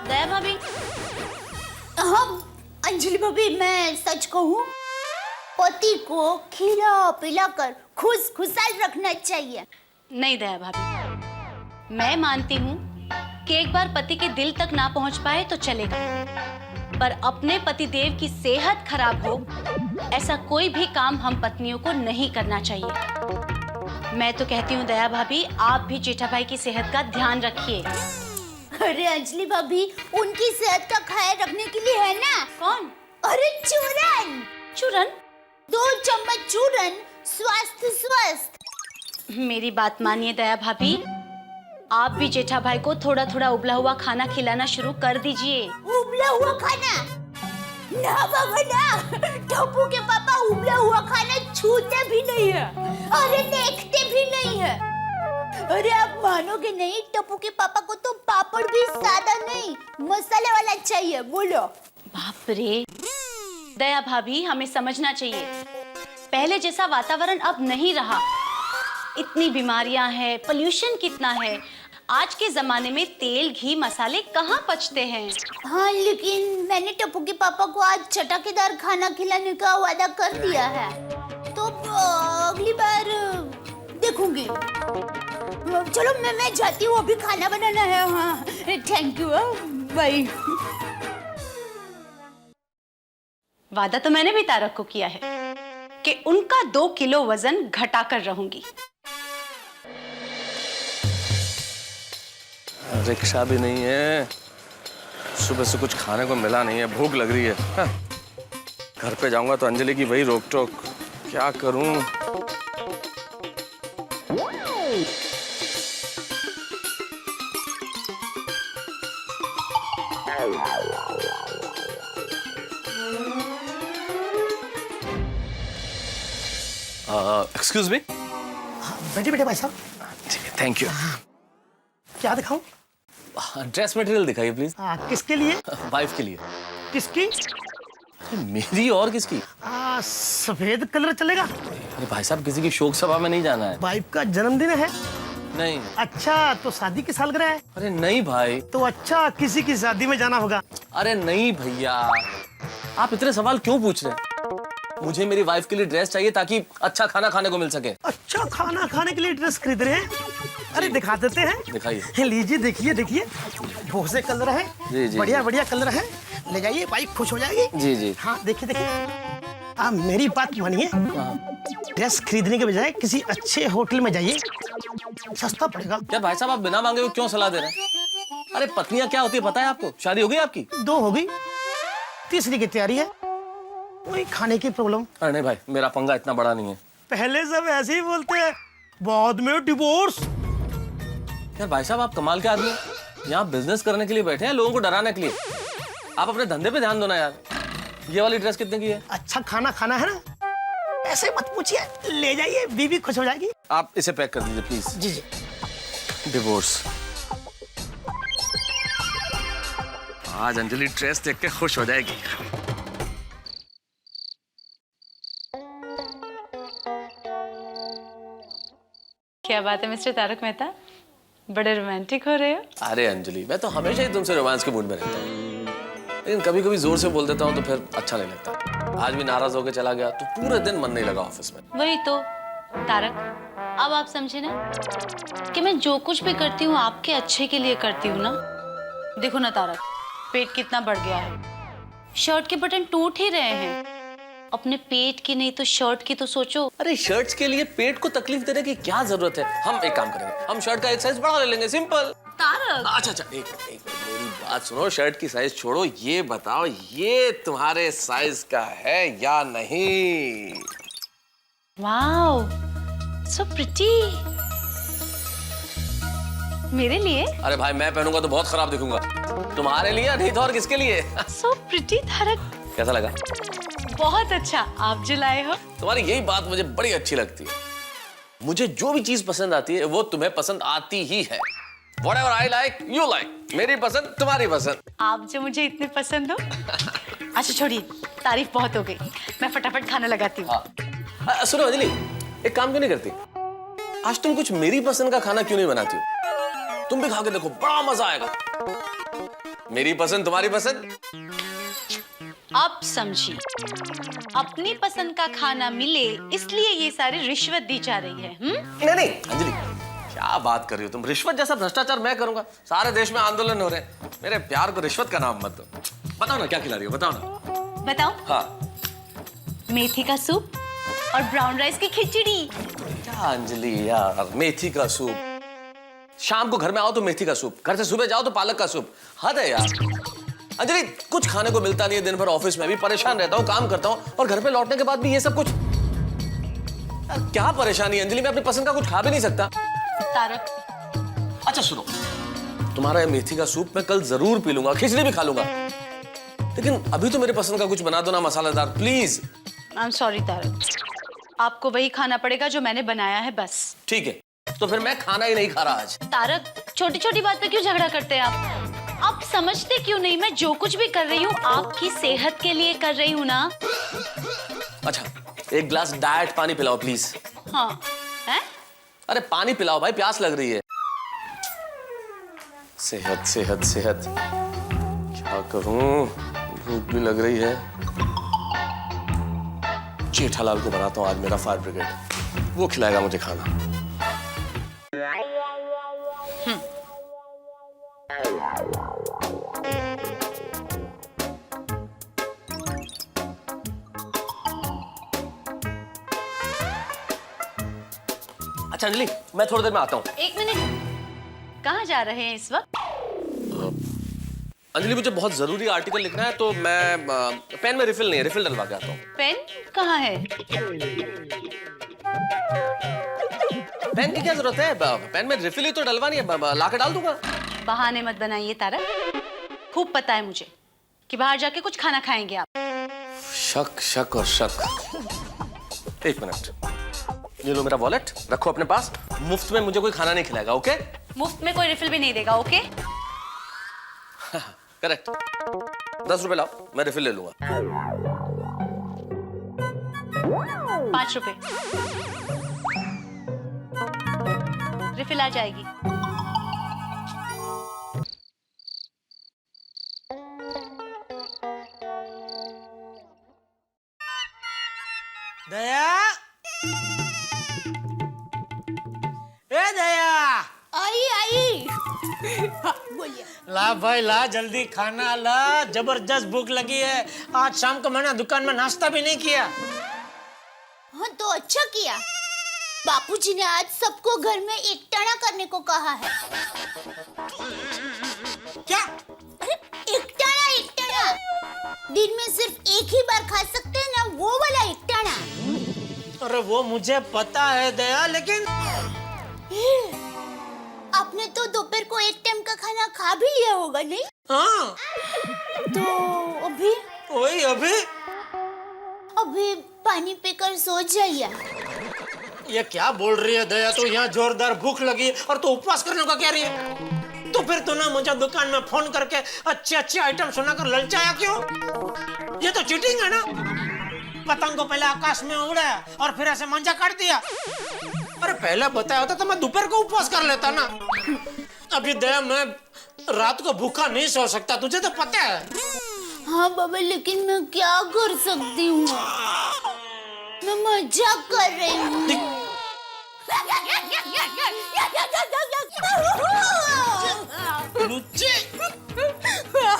दया भाभी,
हम अंजलि भाभी, मैं सच कहूँ, पति को खिला पिला कर खुशहाल रखना चाहिए।
नहीं दया भाभी, मैं मानती हूँ कि एक बार पति के दिल तक ना पहुँच पाए तो चलेगा, पर अपने पतिदेव की सेहत खराब हो ऐसा कोई भी काम हम पत्नियों को नहीं करना चाहिए। मैं तो कहती हूँ दया भाभी, आप भी जेठा भाई की सेहत का ध्यान रखिए।
अरे अंजलि भाभी, उनकी सेहत का ख्याल रखने के लिए है ना।
कौन?
अरे चूरन।
चूरन?
2 चम्मच चूरन, स्वस्थ।
मेरी बात मानिए दया भाभी, आप भी जेठा भाई को थोड़ा थोड़ा उबला हुआ खाना खिलाना शुरू कर दीजिए।
उबला हुआ खाना? ना बाबा ना, टप्पू के पापा उबला हुआ खाना छूते भी नहीं है, अरे देखते भी नहीं है। अरे आप मानोगे नहीं, टप्पू के पापा को तो पापड़ भी सादा नहीं, मसाले वाला चाहिए। बोलो।
बाप रे दया भाभी, हमें समझना चाहिए, पहले जैसा वातावरण अब नहीं रहा। इतनी बीमारियां हैं, पोल्यूशन कितना है, आज के जमाने में तेल घी मसाले कहाँ पचते हैं।
हाँ, लेकिन मैंने टप्पू के पापा को आज चटकेदार खाना खिलाने का वादा कर दिया है, तो अगली बार देखूंगी। चलो मैं जाती हूँ, अभी खाना बनाना है। हाँ, थैंक यू, बाय।
वादा तो मैंने भी तारक को किया है कि उनका 2 किलो वजन घटा कर रहूंगी।
रिक्शा भी नहीं है, सुबह से कुछ खाने को मिला नहीं है, भूख लग रही है। हाँ। घर पे जाऊंगा तो अंजलि की वही रोक टोक, क्या करूं? Excuse me.
बैठे भाई साहब।
ठीक है, थैंक यू।
क्या दिखाऊं?
ड्रेस मटेरियल दिखाइए प्लीज।
किसके लिए?
वाइफ के लिए।
किसकी?
मेरी और किसकी?
सफेद कलर चलेगा?
अरे भाई साहब, किसी की शोक सभा में नहीं जाना है।
वाइफ का जन्मदिन है?
नहीं।
अच्छा, तो शादी की सालगिरह है?
अरे नहीं भाई।
तो अच्छा, किसी की शादी में जाना होगा।
अरे नहीं भैया, आप इतने सवाल क्यों पूछ रहे हैं? मुझे मेरी वाइफ के लिए ड्रेस चाहिए ताकि अच्छा खाना खाने को मिल सके।
अच्छा खाना खाने के लिए ड्रेस खरीद रहे हैं? अरे दिखा देते हैं।
दिखाइए।
लीजिए, देखिए देखिए, बहुत से कलर है।
जी जी,
बढ़िया बढ़िया कलर है, ले जाइए, वाइफ खुश हो जाएगी।
जी जी।
हाँ, देखिए देखिए, आप मेरी बात मानिए, ड्रेस खरीदने के बजाय किसी अच्छे होटल में जाइए, सस्ता पड़ेगा।
क्या भाई साहब, आप बिना मांगे हुए क्यों सलाह दे रहे हैं? अरे पत्नियां क्या होती है पता है आपको? शादी हो गई आपकी?
2 हो गई, तीसरी की तैयारी है, वही खाने की प्रॉब्लम।
अरे नहीं भाई, मेरा पंगा इतना बड़ा नहीं है।
पहले सब ऐसे ही बोलते हैं, बाद में डिवोर्स।
यार भाई साहब, आप कमाल के आदमी हैं। यहाँ बिजनेस करने के लिए बैठे हैं, लोगों को डराने के लिए। आप अपने धंधे पे ध्यान दो ना यार। ये वाली ड्रेस कितने की है?
अच्छा खाना खाना है ना, ऐसे मत पूछिए, ले जाइए, बीवी खुश हो जाएगी।
आप इसे पैक कर दीजिए प्लीज।
Ji ji.
डिवोर्स। आज अंजलि ड्रेस देख के खुश हो जाएगी।
क्या बात है मिस्टर तारक मेहता, बड़े रोमांटिक हो रहे हो।
अरे अंजलि, मैं तो हमेशा ही तुमसे रोमांस के मूड में रहता हूँ, लेकिन कभी कभी जोर से बोल देता हूँ तो फिर अच्छा नहीं लगता। आज भी नाराज होकर चला गया तो पूरे दिन मन नहीं लगा ऑफिस में।
वही तो तारक, अब आप समझे ना कि मैं जो कुछ भी करती हूँ आपके अच्छे के लिए करती हूँ ना। देखो ना तारक, पेट कितना बढ़ गया है, शर्ट के बटन टूट ही रहे हैं। अपने पेट की नहीं तो शर्ट की तो सोचो।
अरे शर्ट्स के लिए पेट को तकलीफ देने की क्या जरूरत है? हम एक काम करेंगे, हम शर्ट का एक साइज बढ़ा ले लेंगे, सिंपल।
तारक,
अच्छा, एक मिनट मेरी बात सुनो। शर्ट की साइज छोड़ो, ये बताओ ये तुम्हारे साइज का है या नहीं?
Wow, so pretty. मेरे लिए?
अरे भाई मैं पहनूंगा तो बहुत खराब दिखूंगा। तुम्हारे लिए नहीं तो और किसके लिए?
So pretty Tarak.
कैसा लगा?
बहुत अच्छा। आप जो लाए हो।
तुम्हारी यही बात मुझे बड़ी अच्छी लगती है। मुझे जो भी चीज पसंद आती है वो तुम्हें पसंद आती ही है। Whatever I like, you like. मेरी पसंद तुम्हारी पसंद।
आप जो मुझे इतने पसंद हो। अच्छा छोड़िए, तारीफ बहुत हो गई। मैं फटाफट खाना लगाती हूँ।
हाँ। सुनो अंजलि, एक काम क्यों नहीं करती? आज तुम कुछ मेरी पसंद का खाना क्यों नहीं बनाती हो? तुम भी खा के देखो, बड़ा मजा आएगा। मेरी पसंद तुम्हारी पसंद।
आप समझिए, अपनी पसंद का खाना मिले इसलिए ये सारी रिश्वत दी जा रही है।
नहीं नहीं अंजलि, क्या बात कर रही हो तुम? रिश्वत जैसा भ्रष्टाचार मैं करूंगा? सारे देश में आंदोलन हो रहे हैं। मेरे प्यार को रिश्वत का नाम मत दो। बताओ ना क्या खिला रही हो, बताओ ना।
बताओ?
हाँ।
मेथी का सूप और ब्राउन राइस की खिचड़ी।
क्या अंजलि यार, मेथी का सूप? शाम को घर में आओ तो मेथी का सूप, घर से सुबह जाओ तो पालक का सूप। हद है यार। अंजलि, कुछ खाने को मिलता नहीं है। दिन भर ऑफिस में भी परेशान रहता हूँ, काम करता हूँ, और घर पे लौटने के बाद भी ये सब कुछ। क्या परेशानी है अंजलि? मैं अपनी पसंद का कुछ खा भी नहीं सकता।
तारक।
अच्छा सुनो, तुम्हारा ये मेथी का सूप मैं कल जरूर पी लूंगा, खिचड़ी भी खा लूंगा, लेकिन अभी तो मेरे पसंद का कुछ बना दो ना, मसालेदार please.
I am sorry Tarak, आपको वही खाना पड़ेगा जो मैंने बनाया है बस।
ठीक है, तो फिर मैं खाना ही नहीं खा रहा आज।
तारक, छोटी छोटी बात पे क्यों झगड़ा करते हैं आप समझते क्यों नहीं? मैं जो कुछ भी कर रही हूँ आपकी सेहत के लिए कर रही हूँ ना।
अच्छा, एक ग्लास डाइट पानी पिलाओ प्लीज।
हाँ है?
अरे पानी पिलाओ भाई, प्यास लग रही है। सेहत सेहत सेहत, क्या करूं, भूख भी लग रही है। जेठालाल को बनाता हूं आज मेरा फायर ब्रिगेड, वो खिलाएगा मुझे खाना। अच्छा अंजलि, मैं थोड़ी देर में आता हूँ।
एक मिनट, कहाँ जा रहे हैं इस वक्त?
अंजलि, मुझे बहुत जरूरी आर्टिकल लिखना है, तो मैं पेन में रिफिल नहीं है, रिफिल डलवा के आता हूँ।
पेन कहाँ है?
पेन की क्या जरूरत है? पेन में रिफिल ही तो डलवानी है, ला के डाल दूंगा।
बहाने मत बनाइए तारक, खूब पता है मुझे कि बाहर जाके कुछ खाना खाएंगे आप।
शक शक और शक। एक मिनट, ये लो मेरा वॉलेट, रखो अपने पास। मुफ्त में मुझे कोई खाना नहीं खिलाएगा, ओके?
मुफ्त में कोई रिफिल भी नहीं देगा, ओके?
करेक्ट। 10 रुपए लाओ, मैं रिफिल ले लूंगा।
5 रुपए। रिफिल आ जाएगी।
दया, ए दया,
आई आई। बोलिए।
ला भाई ला, जल्दी खाना ला, जबरदस्त भूख लगी है। आज शाम को मैंने दुकान में नाश्ता भी नहीं किया।
हाँ तो अच्छा किया, बापूजी ने आज सबको घर में एकटाना करने को कहा है।
क्या?
अरे एकटाना एकटाना, दिन में सिर्फ एक ही बार खा सकते हैं ना, वो वाला एकटाना।
अरे वो मुझे पता है दया, लेकिन
आपने तो दोपहर को एक टाइम का खाना खा भी लिया होगा नहीं?
हाँ
तो अभी
वही अभी
पानी पीकर सो जाइए।
ये क्या बोल रही है दया? तो यहाँ जोरदार भूख लगी और तो उपवास करने का कह रही है? तो फिर तो ना मुझे दुकान में फोन करके अच्छे अच्छे आइटम सुनाकर ललचाया क्यों? ये तो चीटिंग है ना। पतंग को पहले आकाश में उड़ाया और फिर ऐसे मंजा काट दिया। अरे पहले बताया होता तो मैं दोपहर को उपवास कर लेता ना। अभी दया, मैं रात को भूखा नहीं सो सकता, तुझे तो पता है।
हाँ बाबा, लेकिन मैं क्या कर सकती हूँ, मैं मजाक कर रही हूँ।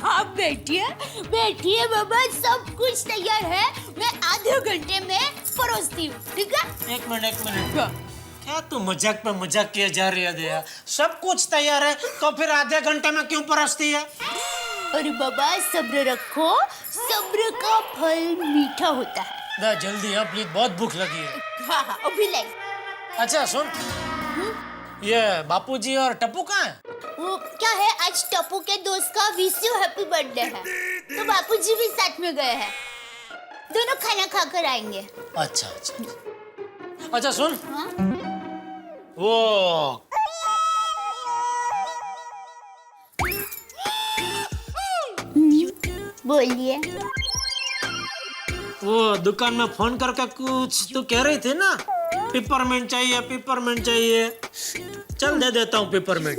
आप बैठिए बैठिए बाबा, सब कुछ तैयार है, मैं आधे घंटे में परोसती हूँ, ठीक है?
एक मिनट, क्या तू मजाक पे मजाक किए जा रही है दया? सब कुछ तैयार है तो फिर आधे घंटे में क्यों परोसती है?
अरे बाबा सब्र रखो, सब्र का फल मीठा होता है।
दया जल्दी आ प्लीज, बहुत भूख लगी है।
हाँ हाँ अभी लाई।
अच्छा सुन, ये बापूजी और टप्पू कहाँ है?
वो क्या है, आज टप्पू के दोस्त का विश यू हैप्पी बर्थडे है, तो बापूजी भी साथ में गए हैं। दोनों खाना खाकर आएंगे।
अच्छा अच्छा अच्छा सुन,
हाँ?
वो
बोलिए।
वो दुकान में फोन करके कुछ तो कह रही थी ना, पिपरमेंट चाहिए पिपरमेंट चाहिए। चल दे देता हूँ पिपरमेंट।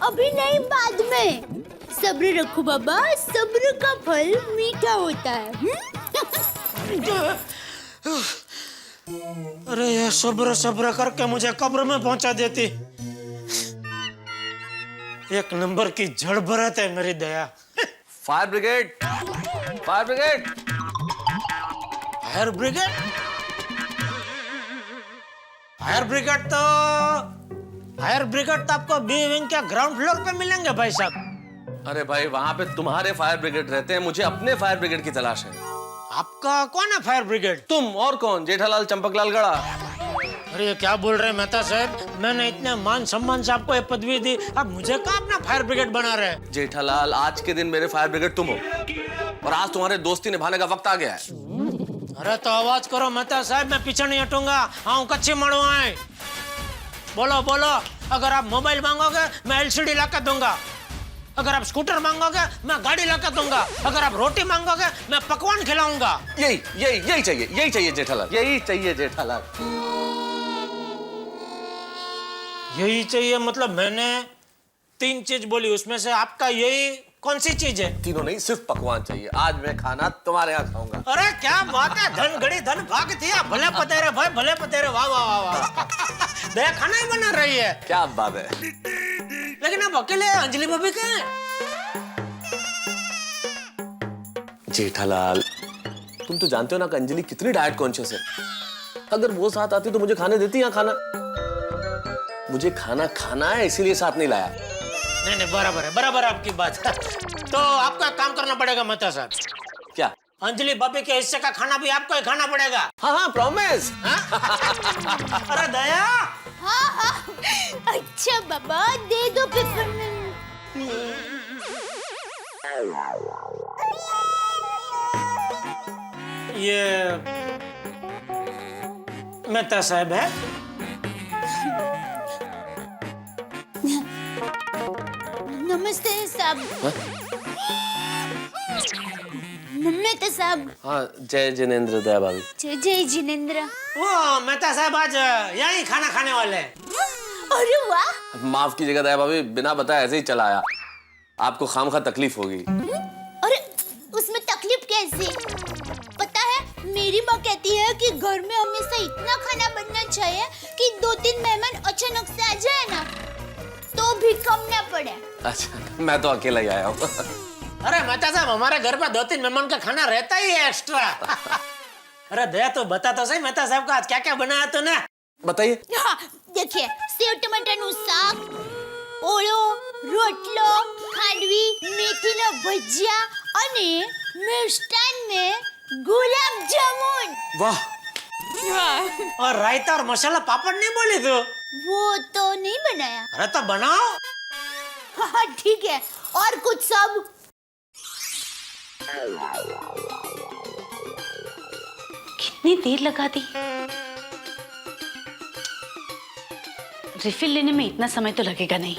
अभी नहीं, बाद में। सब्र रखो बाबा, सब्र का फल मीठा होता है।
अरे ये सब्र सब्र करके मुझे कब्र में पहुंचा देती। एक नंबर की जड़ भरत है मेरी दया।
Fire brigade, fire brigade.
Fire brigade? Fire brigade तो आपको बी विंग के ग्राउंड फ्लोर पे मिलेंगे भाई साहब।
अरे भाई वहां पे तुम्हारे फायर ब्रिगेड रहते हैं, मुझे अपने फायर ब्रिगेड की तलाश है।
आपका कौन है फायर ब्रिगेड?
तुम और कौन? जेठालाल चंपकलाल गड़ा।
अरे ये क्या बोल रहे हैं मेहता साहब, मैंने इतने मान सम्मान से आपको ये पदवी दी, अब मुझे कहाँ अपना फायर ब्रिगेड बना रहे हैं?
जेठालाल, आज के दिन मेरे फायर ब्रिगेड तुम हो, और आज तुम्हारे दोस्ती निभाने का वक्त आ गया है।
अरे तो आवाज करो मेहता साहब, मैं पीछे नहीं हटूंगा। हाँ कच्ची मारू आए। बोलो बोलो, अगर आप मोबाइल मांगोगे मैं एलसीडी लाकर दूंगा, अगर आप स्कूटर मांगोगे मैं गाड़ी लाकर दूंगा, अगर आप रोटी मांगोगे मैं पकवान खिलाऊंगा।
यही चाहिए जेठालाल, यही चाहिए जेठालाल।
यही चाहिए मतलब मैंने 3 चीज बोली, उसमें से आपका यही कौन सी चीज है?
तीनों नहीं, सिर्फ पकवान चाहिए। आज मैं खाना तुम्हारे यहाँ खाऊंगा।
अरे क्या बात है, धन घड़ी धन भाग थी। भले पतेरे भाई, भले पतेरे। वाह वाह वाह वाह। दया खाना ही बना रही है।
क्या बात है।
लेकिन अब अकेले अंजलि भाभी कहाँ है?
जेठालाल, तुम तो जानते हो ना कि अंजलि कितनी डाइट कॉन्शियस है। अगर वो साथ आती तो मुझे खाने देती। यहाँ खाना, मुझे खाना है, इसीलिए साथ नहीं लाया।
नहीं बराबर आपकी बात। तो आपको एक काम करना पड़ेगा मेहता साहब।
क्या?
अंजलि भाभी के हिस्से का खाना भी आपको ही खाना पड़ेगा।
हाँ प्रॉमिस।
अरे दया।
हाँ, अच्छा बाबा, दे दो पिपरमेंट।
ये मेहता साहब है।
नमस्ते साहब। मेहता साहब।
हाँ, जय जिनेंद्र दया भाभी।
जय जिनेंद्र।
वो मेहता साहब आज यही खाना खाने वाले हैं।
अरे वाह।
माफ कीजिएगा दया भाभी, बिना बताए ऐसे ही चला आया। आपको खामखा तकलीफ होगी।
अरे उसमें तकलीफ कैसी? पता है, मेरी माँ कहती है कि घर में हमेशा इतना खाना बनना चाहिए कि 2-3 मेहमान अचानक से आ जाए ना तो भी कम ना पड़े।
अच्छा, मैं तो अकेला ही आया हूँ।
अरे मेहता साहब, हमारे घर पर 2-3 मेहमान का खाना रहता ही है एक्स्ट्रा। अरे दया तो बता तो सही, मेहता साहब का आज क्या क्या बनाया तूने?
बताइए।
हाँ, देखिए, सेव टमाटरનું શાક, ઓળો, રોટલો, ખાંડવી, મેથીના ભજીયા અને મિષ્ટાન में गुलाब जामुन।
वाह।
और रायता और मसाला पापड़ नहीं बोली तू?
वो तो नहीं बनाया।
अरे तो बनाओ।
हाँ ठीक है, और कुछ सब।
कितनी देर लगा दी? रिफिल लेने में इतना समय तो लगेगा नहीं,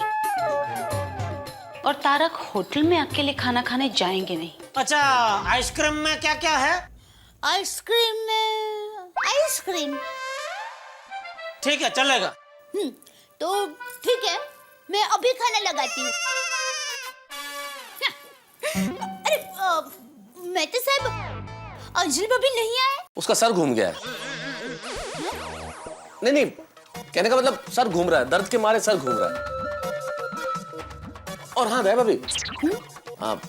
और तारक होटल में अकेले खाना खाने जाएंगे नहीं।
अच्छा, आइसक्रीम में क्या क्या है?
आइसक्रीम में आइसक्रीम।
ठीक है, चलेगा।
तो ठीक है, मैं अभी खाना लगाती हूँ। अरे मेहता साहब, अंजलि भाभी नहीं आए?
उसका सर घूम गया है। नहीं, कहने का मतलब सर घूम रहा है, दर्द के मारे सर घूम रहा है। और हाँ दया भाभी,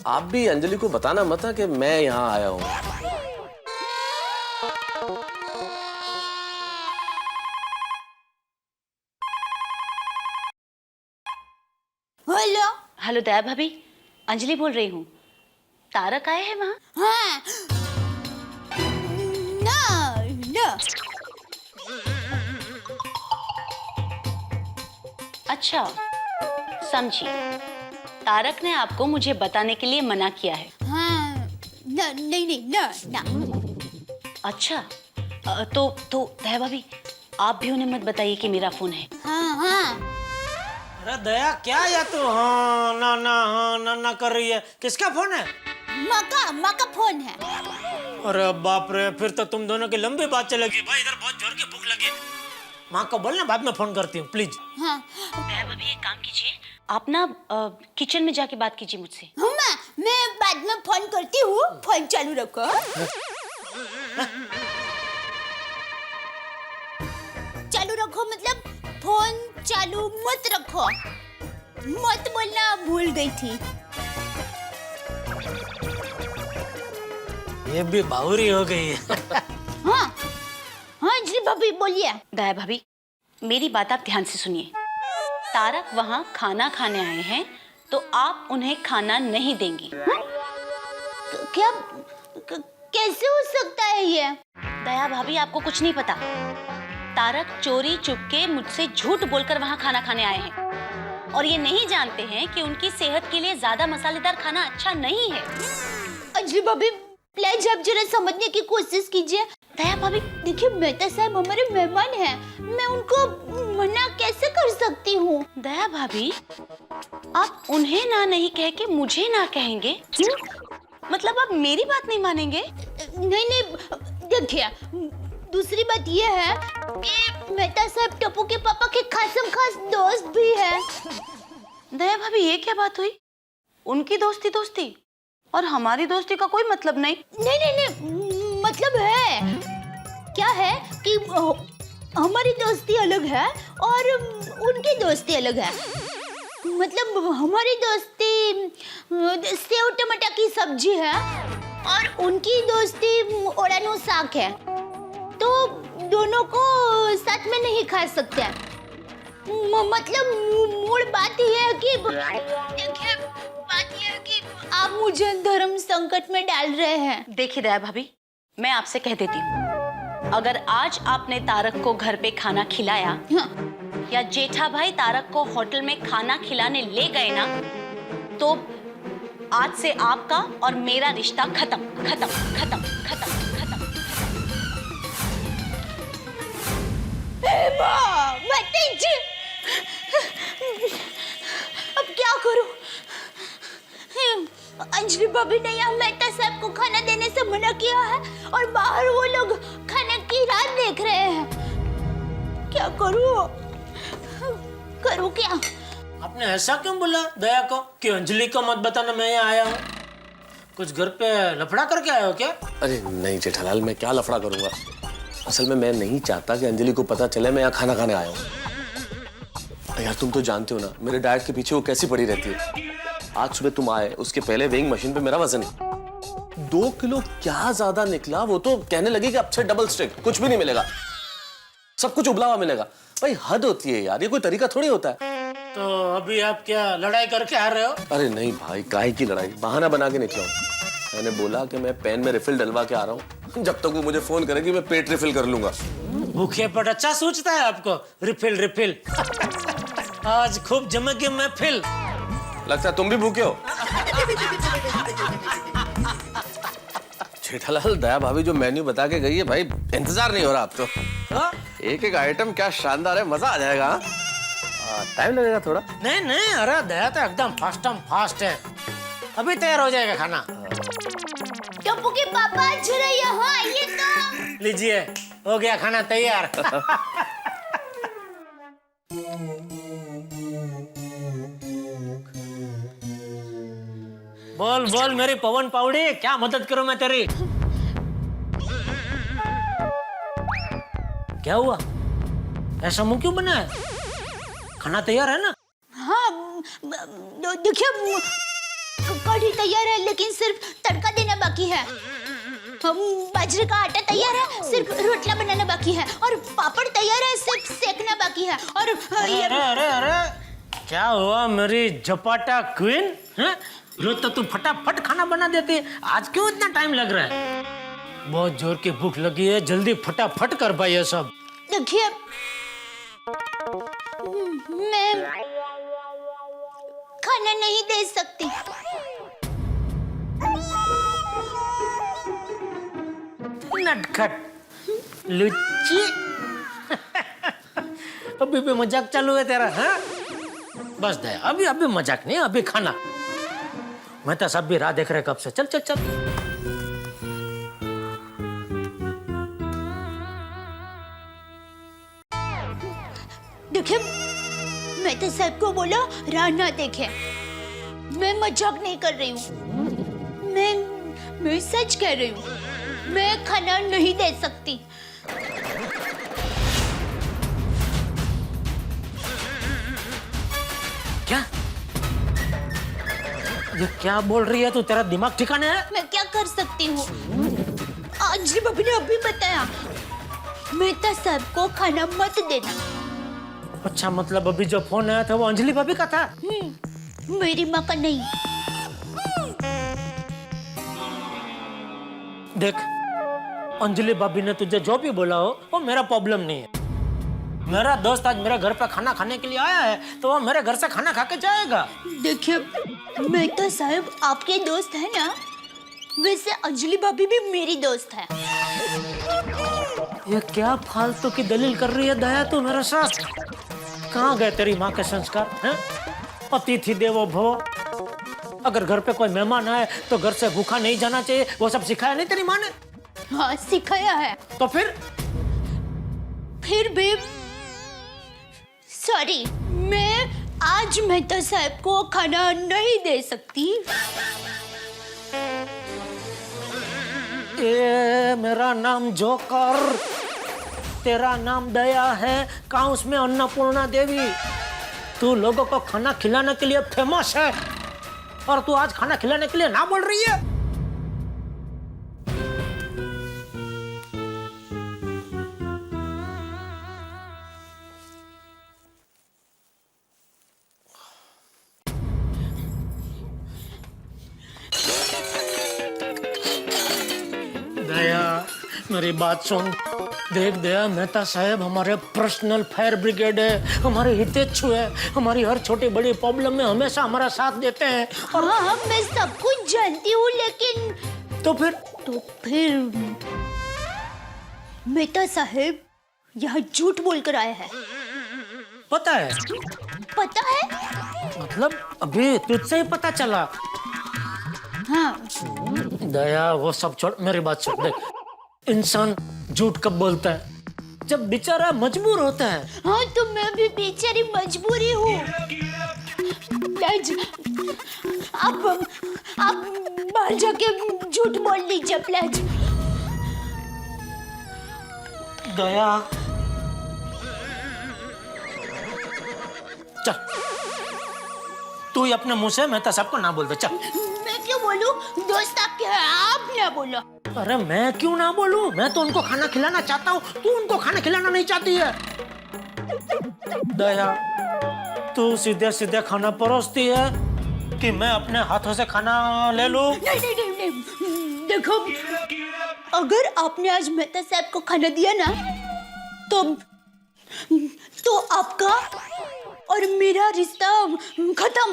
आप भी अंजलि को बताना मत कि मैं यहाँ आया हूँ।
हेलो।
हेलो दया भाभी, अंजलि बोल रही हूँ। तारक आए हैं वहाँ?
हाँ। ना।
अच्छा, समझी। तारक ने आपको मुझे बताने के लिए मना किया है।
हाँ, नहीं ना।
अच्छा, तो दया भाभी, आप भी उन्हें मत बताइए कि मेरा फोन है।
हाँ।
अरे दया, क्या या तू हाँ ना कर रही है? किसका फोन है?
माँ का फोन है।
अरे बाप रे, फिर तो तुम दोनों की लंबी बात चलेगी। भाई इधर बहुत जोर की भूख लगी। माँ को बोलना बाद में फोन करती हूँ, प्लीज।
हाँ।
दया भाभी, एक काम कीजिए, आप ना किचन में जाके बात कीजिए मुझसे।
मैं बाद में फोन करती हूँ, फोन चालू रखो। चालू रखो मतलब फोन चालू मत रखो, मत बोलना, भूल गई थी।
ये भी बाहुरी हो गई है।
हाँ जी भाभी, बोलिए।
दया भाभी, मेरी बात आप ध्यान से सुनिए। तारक वहाँ खाना खाने आए हैं, तो आप उन्हें खाना नहीं देंगी।
क्या कैसे हो सकता है ये?
दया भाभी, आपको कुछ नहीं पता। तारक चोरी चुपके मुझसे झूठ बोलकर वहाँ खाना खाने आए हैं और ये नहीं जानते हैं कि उनकी सेहत के लिए ज्यादा मसालेदार खाना अच्छा नहीं है।
अजी भाभी, प्लीज आप जरा समझने की कोशिश कीजिए।
दया भाभी,
देखिए मेहता साहब हमारे मेहमान हैं, मैं उनको मना कैसे कर सकती हूँ?
दया भाभी, आप उन्हें ना नहीं कह के मुझे ना कहेंगे? मतलब आप मेरी बात नहीं मानेंगे?
नहीं, देखिए दूसरी बात ये है कि मेहता साहब टप्पू के पापा के खास दोस्त भी है।
दया भाभी, ये क्या बात हुई? उनकी दोस्ती और हमारी दोस्ती का कोई मतलब नहीं।
नहीं, मतलब है। क्या है कि हमारी दोस्ती अलग है और उनकी दोस्ती अलग है। मतलब हमारी दोस्ती सेव टमाटर की सब्जी है और उनकी दोस्ती ओरानो साग है, तो दोनों को साथ में नहीं खा सकते। मतलब मूल बात यह है कि देखिए, बात यह है कि आप मुझे धर्म संकट में डाल रहे हैं।
देखिए दया भाभी, मैं आपसे कह देती हूँ, अगर आज आपने तारक को घर पे खाना खिलाया या जेठा भाई तारक को होटल में खाना खिलाने ले गए ना, तो आज से आपका और मेरा रिश्ता खत्म।
अब क्या करूं? अंजलि भाभी ने यहाँ मेहता साहब को खाना देने से मना किया है और बाहर वो लोग खाने की राह देख रहे हैं। क्या करूं क्या?
आपने ऐसा क्यों बोला दया को कि अंजलि को मत बताना मैं यहाँ आया हूँ? कुछ घर पे लफड़ा करके आए हो क्या?
अरे नहीं जेठालाल, मैं क्या लफड़ा करूंगा। असल में मैं नहीं चाहता कि अंजलि को पता चले मैं यहाँ खाना खाने आया हूँ। यार तुम तो जानते हो ना मेरे डाइट के पीछे वो कैसी पड़ी रहती है। आज सुबह तुम आए, उसके पहले वेइंग मशीन पे मेरा वजन 2 किलो क्या ज्यादा निकला। वो तो कहने लगी कि अब से डबल स्टिक, कुछ भी नहीं मिलेगा, सब कुछ उबला हुआ मिलेगा। भाई हद होती है यार, ये कोई तरीका थोड़ी होता है।
तो अभी आप क्या लड़ाई करके आ रहे हो?
अरे नहीं भाई, काहे की लड़ाई, बहाना बना के निकला हूँ। मैंने बोला कि मैं पेन में रिफिल डलवा के आ रहा हूँ, जब तक वो मुझे फोन करेगी मैं पेट रिफिल कर लूंगा।
भूखे पर अच्छा सोचता है आपको, रिफिल। आज खूब जमेगी महफिल।
लगता है तुम भी भूखे हो। जेठालाल, दया भाभी जो मेन्यू बता के गई है भाई, इंतजार नहीं हो रहा अब तो।
हाँ?
एक आइटम क्या शानदार है, मजा आ जाएगा। टाइम लगेगा थोड़ा।
नहीं, अरे दया तो एकदम फास्ट है, अभी तैयार हो जाएगा खाना।
टप्पू के पापा जरा यहाँ आइए तो।
लीजिए, हो गया खाना तैयार। बोल मेरी पवन पावड़ी, क्या मदद करूं मैं तेरी? क्या हुआ? ऐसा मुंह क्यों बना है? खाना तैयार है ना?
हाँ, देखिए कढ़ी तैयार है, लेकिन सिर्फ तड़का देना बाकी है। बाजरे का आटा तैयार है, सिर्फ रोटला बनाना बाकी है, और पापड़ तैयार है, सिर्फ सेकना बाकी है। और
अरे क्या हुआ मेरी झपाटा क्वीन? रोज तो तू फटाफट खाना बना देती है, आज क्यों इतना टाइम लग रहा है? बहुत जोर की भूख लगी है, जल्दी फटाफट कर भाई ये सब।
देखिए मैं खाना नहीं दे सकती।
नटखट लुच्ची। अभी भी मजाक चालू है तेरा, हाँ? बस दया, अभी अभी मजाक नहीं, अभी खाना। मैं तो सब भी राह देख रहे कब से। चल चल चल।
देखिए, मैं तो सबको बोला राह ना देखे। मैं मजाक नहीं कर रही हूँ। मैं सच कह रही हूँ। मैं खाना नहीं दे सकती।
क्या? ये क्या बोल रही है तू? तेरा दिमाग ठिकाने है?
मैं क्या कर सकती हूँ? अंजलि भाभी ने अभी बताया, मैं तो सबको खाना मत देना।
अच्छा, मतलब अभी जो फोन आया था वो अंजलि भाभी का था?
मेरी माँ का नहीं।
देख, अंजलि भाभी ने तुझे जो भी बोला हो वो मेरा प्रॉब्लम नहीं है। मेरा दोस्त आज मेरे घर पे खाना खाने के लिए आया है तो वो मेरे घर से खाना खा के जाएगा।
देखिए, मैं तो साहब आपके दोस्त है ना, वैसे अंजलि भाभी भी मेरी दोस्त है।
ये क्या फालतू की दलील कर रही है दया तू मेरे साथ? कहाँ गए तेरी माँ के संस्कार हैं? अतिथि देवो भव। अगर घर पे कोई मेहमान आए तो घर से भूखा नहीं जाना चाहिए, वो सब सिखाया नहीं तेरी माँ ने?
हाँ, सिखाया है।
तो फिर
भी सॉरी, मैं आज मेहता साहब को खाना नहीं दे सकती।
ए, मेरा नाम जोकर, तेरा नाम दया है, कहाँ उसमें अन्नपूर्णा देवी। तू लोगों को खाना खिलाने के लिए फेमस है और तू आज खाना खिलाने के लिए ना बोल रही है। दया, मेरी बात सुन। देख दया, मेहता साहब हमारे पर्सनल फायर ब्रिगेड है, हमारे हितेच्छु है, हमारी हर छोटी बड़ी प्रॉब्लम में हमेशा हमारा साथ देते हैं।
और हाँ, मैं सब कुछ जानती हूँ, लेकिन
तो फिर
मेहता साहब यहाँ झूठ बोलकर आए हैं।
पता है?
पता है?
मतलब अभी तुझसे ही पता चला?
हाँ।
दया, वो सब छोड़, मेरी बात सुन। देख, इंसान झूठ कब बोलता है? जब बेचारा मजबूर होता है।
हाँ, तो मैं भी बेचारी मजबूरी हूँ। आप बाहर जाके झूठ बोल लीजिए प्लीज।
दया, चल तू ही अपने मुंह से मेहता साहब को ना बोल दे। चल।
मैं क्यों बोलूं? दोस्त आपके हैं, आप ना बोलो।
अरे मैं क्यों ना बोलूं? मैं तो उनको खाना खिलाना चाहता हूँ, तू उनको खाना खिलाना नहीं चाहती है। दया, तू सीधे सीधे खाना परोसती है कि मैं अपने हाथों से खाना ले लूं?
नहीं। देखो, अगर आपने आज मेहता साहब को खाना दिया ना, तो आपका और मेरा रिश्ता खत्म।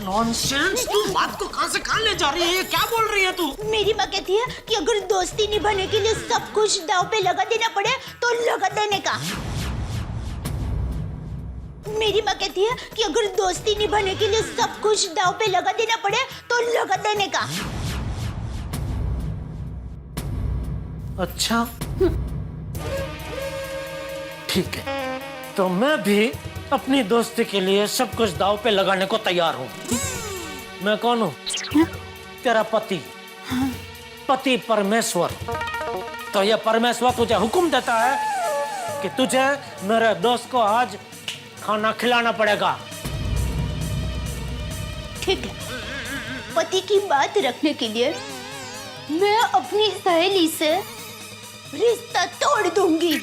नॉनसेंस, तू बात को कहां से कहां ले जा रही है? क्या बोल रही है तू?
मेरी माँ कहती है कि अगर दोस्ती निभाने के लिए सब कुछ दांव पे लगा देना पड़े तो लगा देने का। मेरी माँ कहती है कि अगर दोस्ती निभाने के लिए सब कुछ दांव पे लगा देना पड़े तो लगा देने का।
अच्छा, ठीक है, तो मैं भी अपनी दोस्ती के लिए सब कुछ दांव पे लगाने को तैयार हूँ। मैं कौन हूँ? तेरा पति। पति परमेश्वर। तो ये परमेश्वर तुझे हुक्म देता है कि तुझे मेरे दोस्त को आज खाना खिलाना पड़ेगा।
ठीक है, पति की बात रखने के लिए मैं अपनी सहेली से रिश्ता तोड़ दूंगी।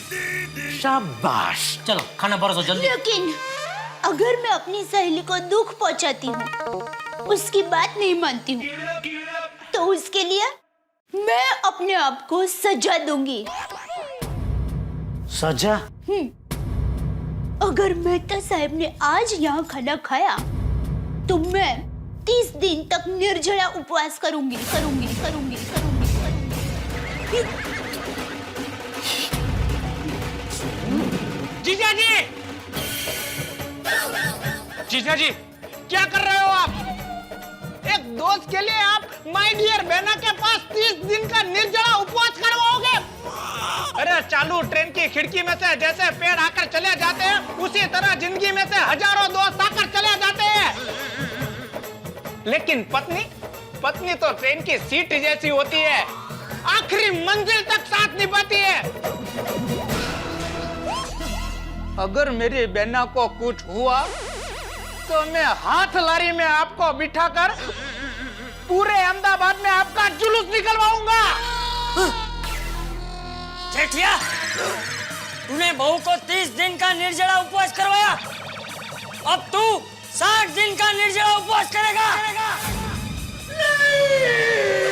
शाबाश, चलो खाना परोसो जल्दी।
लेकिन अगर मैं अपनी सहेली को दुख पहुंचाती हूँ, उसकी बात नहीं मानती हूँ, तो उसके लिए मैं अपने आप को सजा दूंगी।
सजा?
अगर मेहता साहब ने आज यहाँ खाना खाया तो मैं 30 दिन तक निर्जला उपवास करूंगी।
जीजा जी क्या कर रहे हो आप? एक दोस्त के लिए आप माय डियर बहना के पास 30 दिन का निर्जला उपवास करवाओगे? अरे चालू ट्रेन की खिड़की में से जैसे पेड़ आकर चले जाते हैं, उसी तरह जिंदगी में से हजारों दोस्त आकर चले जाते हैं। लेकिन पत्नी तो ट्रेन की सीट जैसी होती है, आखिरी मंजिल तक साथ निभाती है। अगर मेरी बहना को कुछ हुआ तो मैं हाथ लारी में आपको बिठाकर पूरे अहमदाबाद में आपका जुलूस निकलवाऊंगा।
जेठिया, तूने बहू को 30 दिन का निर्जला उपवास करवाया, अब तू 60 दिन का निर्जला उपवास करेगा। नहीं!